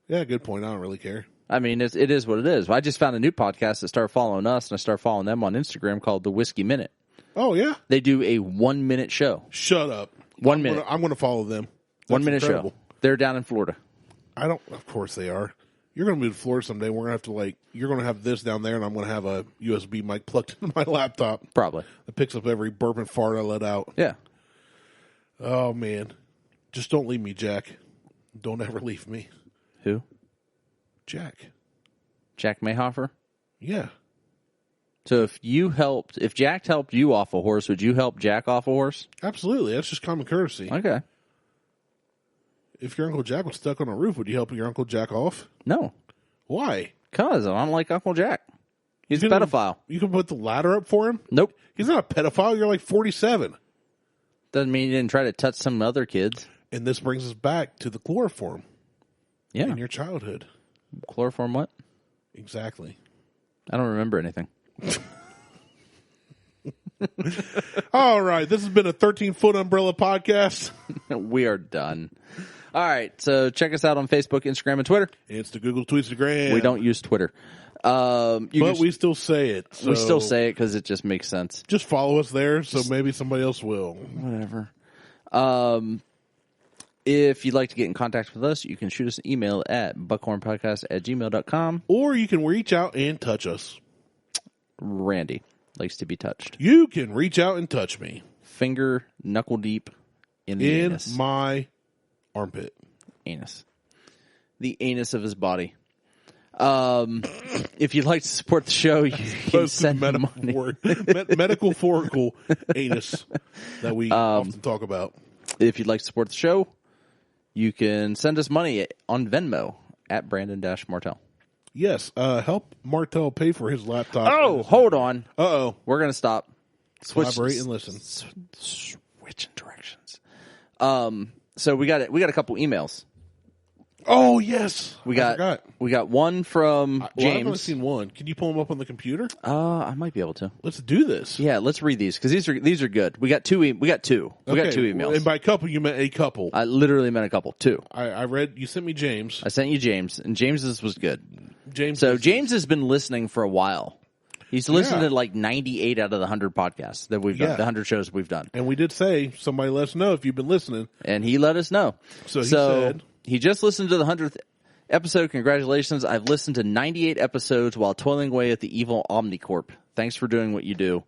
Yeah, good point. I don't really care. I mean, it is what it is. I just found a new podcast that started following us, and I started following them on Instagram called The Whiskey Minute. Oh, yeah? They do a 1-minute show. Shut up. 1 minute. I'm going to follow them. That's 1 minute incredible. show. They're down in Florida. Of course they are. you're going to move to Florida someday. We're going to have to, like, you're going to have this down there, and I'm going to have a USB mic plugged into my laptop. Probably. That picks up every burp and fart I let out. Yeah. Oh, man. Just don't leave me, Jack. Don't ever leave me. Who? Jack. Jack Mayhofer? Yeah. So if Jack helped you off a horse, would you help Jack off a horse? Absolutely. That's just common courtesy. Okay. If your Uncle Jack was stuck on a roof, would you help your Uncle Jack off? No. Why? Because I don't like Uncle Jack. He's a pedophile. You can put the ladder up for him? Nope. He's not a pedophile. You're like 47. Doesn't mean you didn't try to touch some other kids. And this brings us back to the chloroform. Yeah. In your childhood. Chloroform what? Exactly. I don't remember anything. All right. This has been a 13-foot umbrella podcast. We are done. All right. So check us out on Facebook, Instagram, and Twitter. It's the Google Tweetstagram. We don't use Twitter. We still say it. So we still say it because it just makes sense. Just follow us there so maybe somebody else will. Whatever. If you'd like to get in contact with us, you can shoot us an email at buckhornpodcast@gmail.com. Or you can reach out and touch us. Randy likes to be touched. You can reach out and touch me. Finger knuckle deep in the anus. My armpit. Anus. The anus of his body. If you'd like to support the show, you can send money. Metaphorical anus that we often talk about. If you'd like to support the show, you can send us money on Venmo at Brandon-Martell. Yes. Help Martell pay for his laptop. Oh, hold on. Uh-oh. We're going to stop. Collaborate and listen. Switching directions. So we got a couple emails. Oh, yes. We got one from James. I've only seen one. Can you pull them up on the computer? I might be able to. Let's do this. Yeah, let's read these because these are good. We got two. We got two emails. And by couple, you meant a couple. I literally meant a couple. Two. I read. You sent me James. I sent you James, and James's was good. James has been listening for a while. He's listened to like 98 out of the 100 podcasts that we've done, the 100 shows we've done. And we did say somebody let us know if you've been listening. And he let us know. So he said he just listened to the 100th episode. Congratulations. I've listened to 98 episodes while toiling away at the evil Omnicorp. Thanks for doing what you do.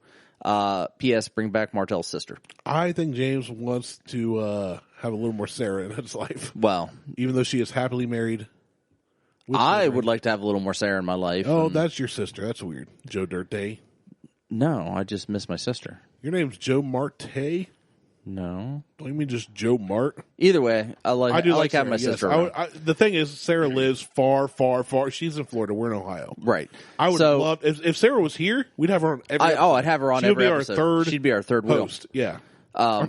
P.S. Bring back Martell's sister. I think James wants to have a little more Sarah in his life. Well, even though she is happily married. I would like to have a little more Sarah in my life. Oh, that's your sister. That's weird. Joe Dirt Day. No, I just miss my sister. Your name's Joe Marte? No. Don't you mean just Joe Mart? Either way, I like having my sister around. The thing is, Sarah lives far, far, far. She's in Florida. We're in Ohio. Right. I would love if Sarah was here. We'd have her on every episode. I'd have her on every episode. She'd be our third host. wheel. Yeah.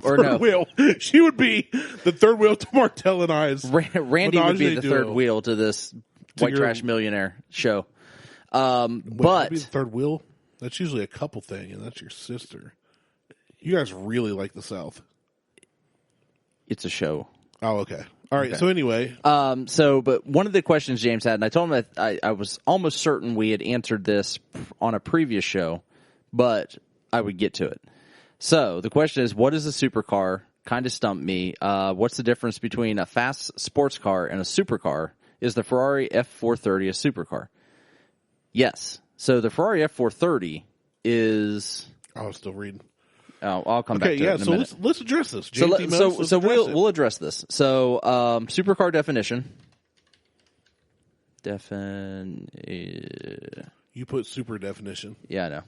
Or no. Wheel. She would be the third wheel to Martell and I's. Randy would be the third wheel to this White Trash Millionaire show. But be the third wheel? That's usually a couple thing, and that's your sister. You guys really like the South. It's a show. Oh, okay. All right. Okay. So anyway, but one of the questions James had, and I told him that I was almost certain we had answered this on a previous show, but I would get to it. So the question is, what is a supercar? Kind of stumped me. What's the difference between a fast sports car and a supercar? Is the Ferrari F430 a supercar? Yes. So the Ferrari F430 is... I was still reading. Oh, I'll come back to it in a minute. Let's address this. We'll address this. So Supercar Definition. You put super definition. Yeah, I know.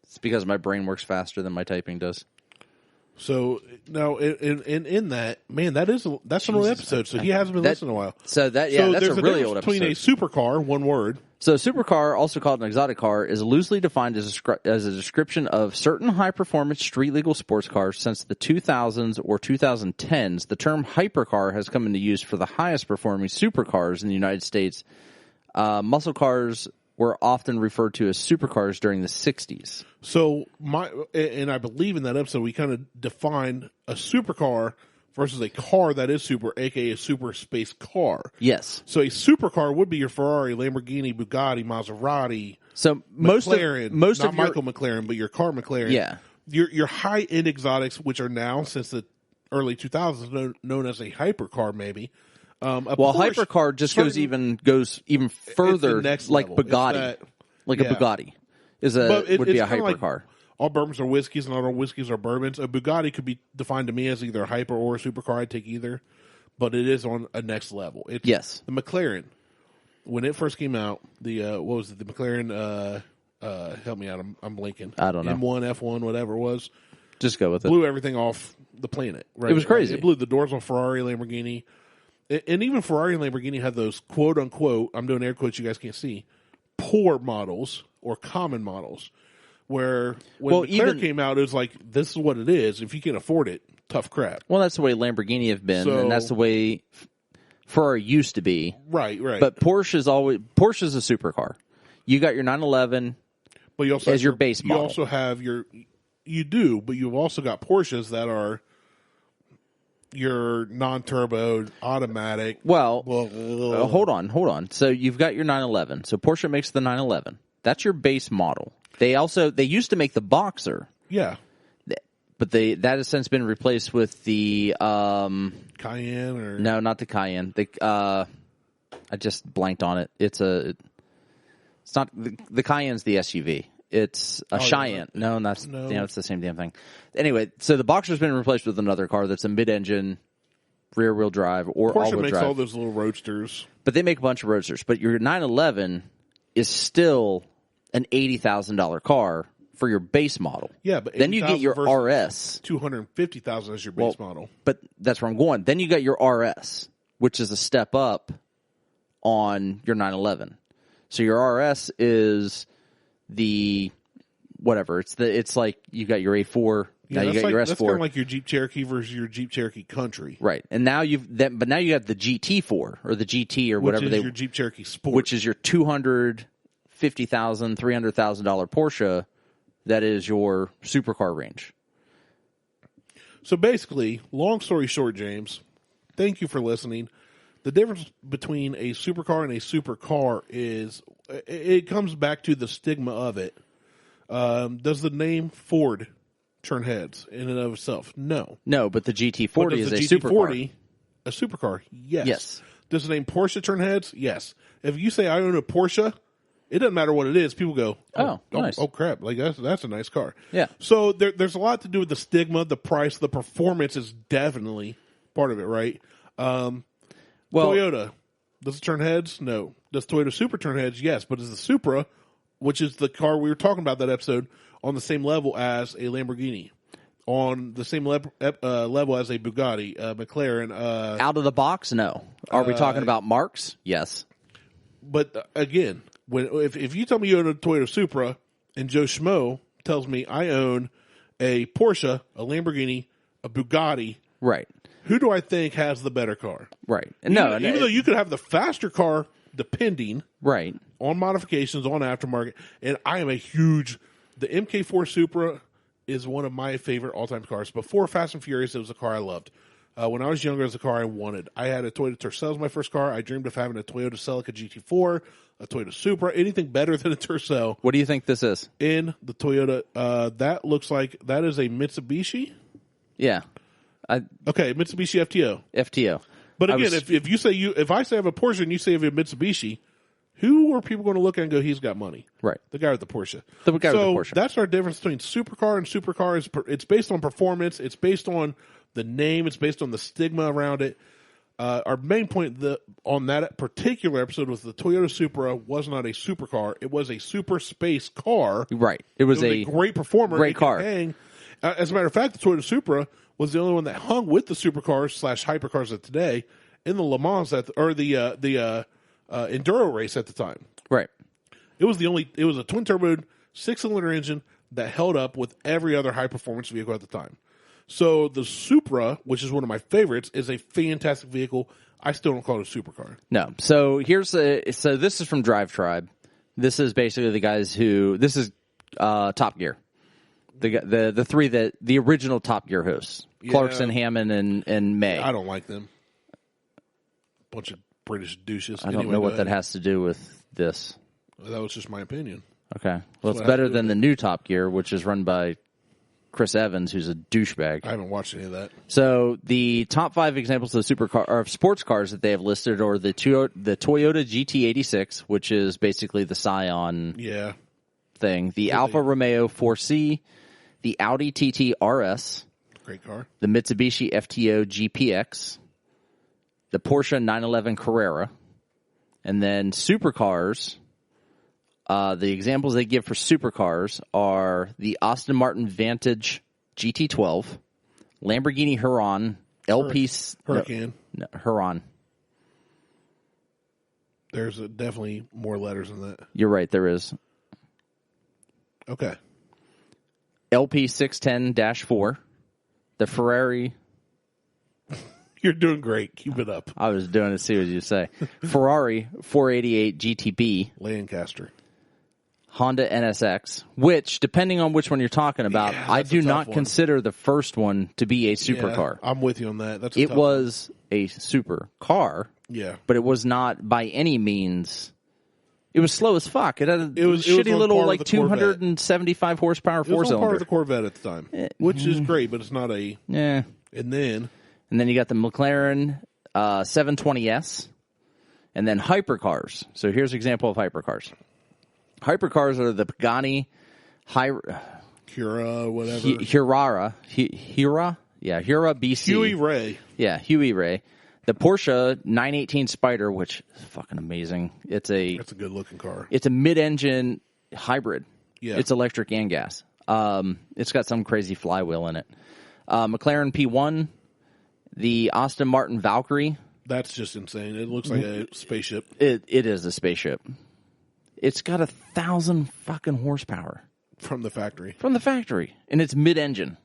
It's because my brain works faster than my typing does. So now, in that, man, that's an old episode. So he hasn't been listening in a while. So that's a really old episode. Between a supercar, one word. So a supercar, also called an exotic car, is loosely defined as a description of certain high-performance street-legal sports cars. Since the 2000s or 2010s, the term hypercar has come into use for the highest-performing supercars in the United States. Muscle cars were often referred to as supercars during the 60s. So I believe in that episode we kind of defined a supercar versus a car that is super, aka a super space car. Yes. So a supercar would be your Ferrari, Lamborghini, Bugatti, Maserati. So McLaren, most not of Michael McLaren, but your car McLaren. Yeah. Your high end exotics, which are now since the early 2000s known as a hypercar, maybe. Well, hypercar just goes even further, next like level. Bugatti, like yeah. a Bugatti would be a hypercar. Like all bourbons are whiskeys, and not all whiskeys are bourbons. A Bugatti could be defined to me as either a hyper or a supercar. I'd take either, but it is on a next level. Yes, the McLaren, when it first came out, the what was it? The McLaren. Help me out. I'm blinking. I don't know. M1, F1, whatever it was. Just go with it. Blew everything off the planet. Right? It was crazy. It blew the doors on Ferrari, Lamborghini. And even Ferrari and Lamborghini had those quote-unquote, I'm doing air quotes you guys can't see, poor models or common models. Where when McLaren came out, it was like, this is what it is. If you can afford it, tough crap. Well, that's the way Lamborghini have been, and that's the way Ferrari used to be. Right. But Porsche's a supercar. You got your 911 but you also as your base model. You also have you do, but you've also got Porsches that are your non-turbo, automatic. Well, hold on. So you've got your 911. So Porsche makes the 911. That's your base model. They used to make the Boxer. Yeah. But that has since been replaced with the Cayenne or no, not the Cayenne. I just blanked on it. It's not the Cayenne's the SUV. It's a Cheyenne. Yeah. No, it's the same damn thing. Anyway, so the Boxer's been replaced with another car that's a mid-engine, rear-wheel drive or all-wheel drive. Porsche makes all those little roadsters. But they make a bunch of roadsters. But your 911 is still an $80,000 car for your base model. Yeah, but then you get your RS. $250,000 as your base model. But that's where I'm going. Then you got your RS, which is a step up on your 911. So your RS is the whatever. It's like you got your A4. Now you got your S4. That's kind of like your Jeep Cherokee versus your Jeep Cherokee Country. Right. And now you got the GT4 or the GT or whatever your Jeep Cherokee Sport, which is your $250,000, $300,000 Porsche. That is your supercar range. So basically, long story short, James, thank you for listening. The difference between a supercar and a supercar is it comes back to the stigma of it. Does the name Ford turn heads in and of itself? No. No, but the GT40 is a GT40 supercar. A supercar? Yes. Yes. Does the name Porsche turn heads? Yes. If you say I own a Porsche, it doesn't matter what it is. People go, nice. Oh crap! Like that's a nice car. Yeah. So there's a lot to do with the stigma, the price, the performance is definitely part of it, right? Toyota, does it turn heads? No. Does Toyota Supra turn heads? Yes. But is the Supra, which is the car we were talking about that episode, on the same level as a Lamborghini, on the same level as a Bugatti, McLaren? Out of the box? No. Are we talking about marques? Yes. But again, if you tell me you own a Toyota Supra and Joe Schmo tells me I own a Porsche, a Lamborghini, a Bugatti, right? Who do I think has the better car? Right. Even though you could have the faster car, depending right on modifications, on aftermarket. And I am the MK4 Supra is one of my favorite all-time cars. Before Fast and Furious, it was a car I loved. When I was younger, it was a car I wanted. I had a Toyota Tercel as my first car. I dreamed of having a Toyota Celica GT4, a Toyota Supra, anything better than a Tercel. What do you think this is? In the Toyota, that looks like that is a Mitsubishi. Yeah. Okay, Mitsubishi FTO. FTO. But again, if I say I have a Porsche and you say I have a Mitsubishi, who are people going to look at and go, he's got money? Right. The guy with the Porsche. The guy with the Porsche. That's our difference between supercar and supercar. It's based on performance. It's based on the name. It's based on the stigma around it. Our main point on that particular episode was the Toyota Supra was not a supercar. It was a super space car. Right. It was a great performer. Great car. As a matter of fact, the Toyota Supra was the only one that hung with the supercars / hypercars of today in the Le Mans the Enduro race at the time. Right. It was a twin turbo 6-cylinder engine that held up with every other high performance vehicle at the time. So the Supra, which is one of my favorites, is a fantastic vehicle. I still don't call it a supercar. No. So this is from Drive Tribe. This is basically the guys this is Top Gear. The three the original Top Gear hosts. Yeah. Clarkson, Hammond, and May. I don't like them. Bunch of British douches. I don't know what that has to do with this. Well, that was just my opinion. Okay. Well, it's better than the new Top Gear, which is run by Chris Evans, who's a douchebag. I haven't watched any of that. So the top 5 examples of supercar or sports cars that they have listed are the Toyota GT86, which is basically the Scion thing, the Alfa Romeo 4C, the Audi TT RS, great car, the Mitsubishi FTO GPX, the Porsche 911 Carrera, and then supercars. The examples they give for supercars are the Aston Martin Vantage GT12, Lamborghini Huron, Hurricane. No, Huron. There's definitely more letters than that. You're right, there is. Okay. LP610-4, the Ferrari. You're doing great. Keep it up. I was doing it to see what you say. Ferrari 488 GTB. Lancaster. Honda NSX, which, depending on which one you're talking about, I do not consider the first one to be a supercar. Yeah, I'm with you on that. It was a supercar, but it was not by any means. It was slow as fuck. It had a shitty little like 275 horsepower four-cylinder. It was part of the Corvette at the time, which is great, but it's not a. Yeah. And then you got the McLaren 720S, and then hypercars. So here's an example of hypercars. Hypercars are the Pagani Hura, whatever. Hura BC. Huey Ray. Yeah, Huey Ray. The Porsche 918 Spyder, which is fucking amazing. That's a good looking car. It's a mid-engine hybrid. Yeah. It's electric and gas. It's got some crazy flywheel in it. McLaren P1, the Aston Martin Valkyrie. That's just insane. It looks like a spaceship. It is a spaceship. It's got 1,000 fucking horsepower. From the factory. And it's mid-engine.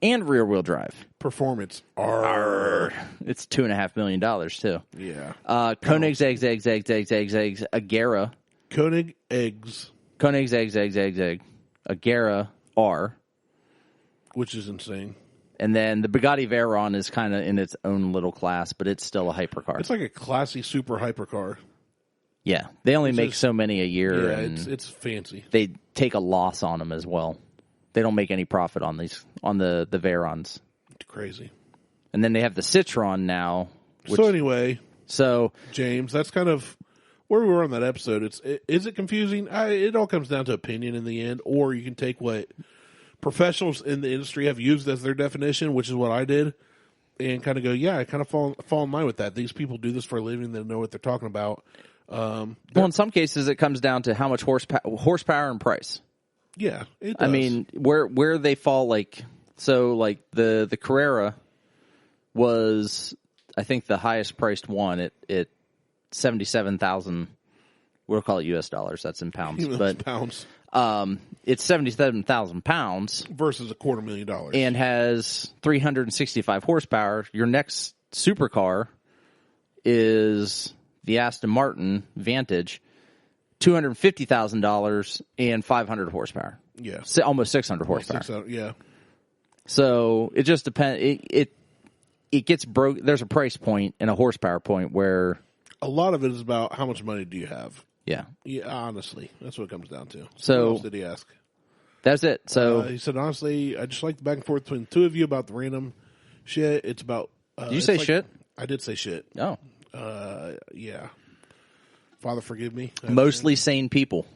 And rear-wheel drive. Performance. Arr. It's $2.5 million, too. Yeah. Koenigsegg, Agera. Koenigsegg. Agera R. Which is insane. And then the Bugatti Veyron is kind of in its own little class, but it's still a hypercar. It's like a classy super hypercar. Yeah, they only make so many a year. Yeah, it's fancy. They take a loss on them as well. They don't make any profit on the Veyrons. It's crazy. And then they have the Citroen now. So James, that's kind of where we were on that episode. Is it confusing? It all comes down to opinion in the end, or you can take what professionals in the industry have used as their definition, which is what I did, and kind of go, I kind of fall in line with that. These people do this for a living; they know what they're talking about. Well, in some cases, it comes down to how much horsepower and price. Yeah, it does. I mean, where they fall, like the Carrera was, I think, the highest priced one at $77,000. We'll call it U.S. dollars. That's in pounds, but pounds. It's 77,000 pounds versus $250,000, and has 365 horsepower. Your next supercar is the Aston Martin Vantage, $250,000 and 500 horsepower. Yeah, almost 600 horsepower. Yeah. So it just depends. It gets broke. There's a price point and a horsepower point where a lot of it is about how much money do you have. Yeah. Yeah. Honestly, that's what it comes down to. So what else did he ask? That's it. So he said, honestly, I just like the back and forth between the two of you about the random shit. It's about. Did you say shit? I did say shit. Oh. Yeah. Father, forgive me. Mostly sane people.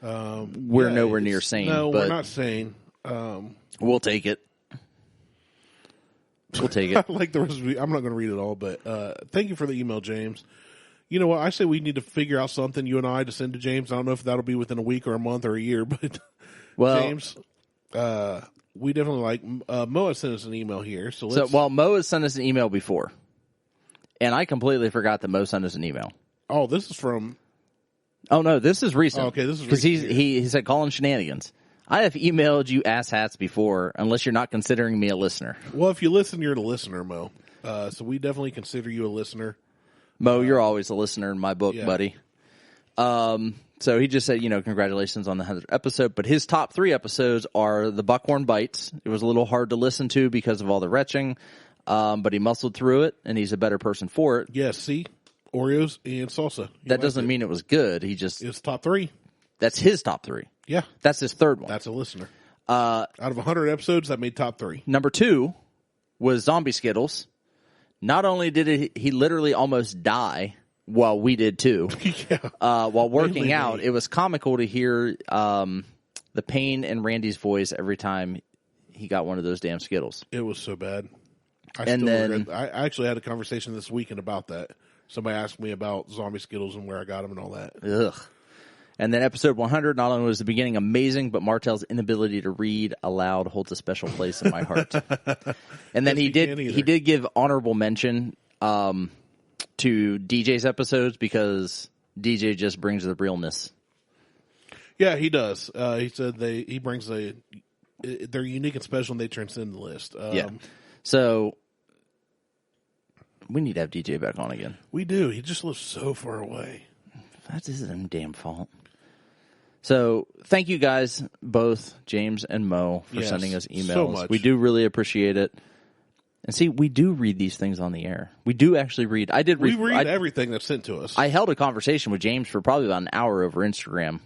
We're nowhere near sane. No, but we're not sane. We'll take it. We'll take it. Like the rest of I'm not going to read it all, but thank you for the email, James. You know what? I say we need to figure out something, you and I, to send to James. I don't know if that'll be within a week or a month or a year, but James, we definitely like Mo has sent us an email here. Mo has sent us an email before, and I completely forgot that Mo sent us an email. Oh, this is from. Oh no, this is recent. Oh, okay, this is because he said call him shenanigans. I have emailed you asshats before, unless you're not considering me a listener. Well, if you listen, you're the listener, Mo. So we definitely consider you a listener. Mo, you're always a listener in my book, buddy. So he just said, congratulations on the 100th episode. But his top 3 episodes are the Buckhorn Bites. It was a little hard to listen to because of all the retching, but he muscled through it, and he's a better person for it. Yes, see? Oreos and salsa. That doesn't mean it was good. It's top 3. That's his top 3. Yeah. That's his third one. That's a listener. Out of 100 episodes, that made top 3. Number 2 was Zombie Skittles. Not only did he literally almost die, well, we did too. Yeah. While working out, it was comical to hear the pain in Randy's voice every time he got one of those damn Skittles. It was so bad. I actually had a conversation this weekend about that. Somebody asked me about Zombie Skittles and where I got them and all that. Ugh. And then episode 100, not only was the beginning amazing, but Martelle's inability to read aloud holds a special place in my heart. And then he did give honorable mention to DJ's episodes because DJ just brings the realness. Yeah, he does. He said he brings they're unique and special and they transcend the list. Yeah. So we need to have DJ back on again. We do. He just lives so far away. That's his own damn fault. So thank you guys, both James and Mo, for sending us emails. So much. We do really appreciate it. And see, we do read these things on the air. We do actually read. We read everything that's sent to us. I held a conversation with James for probably about an hour over Instagram.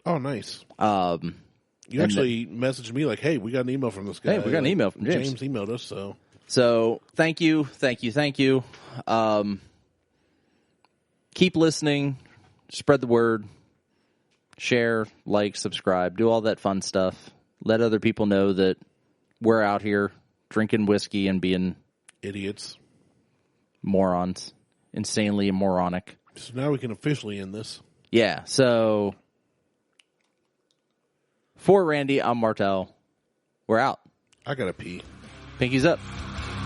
Oh, nice. You actually messaged me like, hey, we got an email from this guy. Hey, we got an email from James. James emailed us, so. So thank you. Keep listening. Spread the word. Share, like, subscribe, do all that fun stuff. Let other people know that we're out here drinking whiskey and being idiots, morons, insanely moronic. So now we can officially end this. Yeah, so for Randy, I'm Martelle. We're out. I gotta pee. Pinkies up.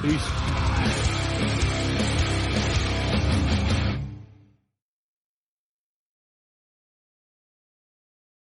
Peace.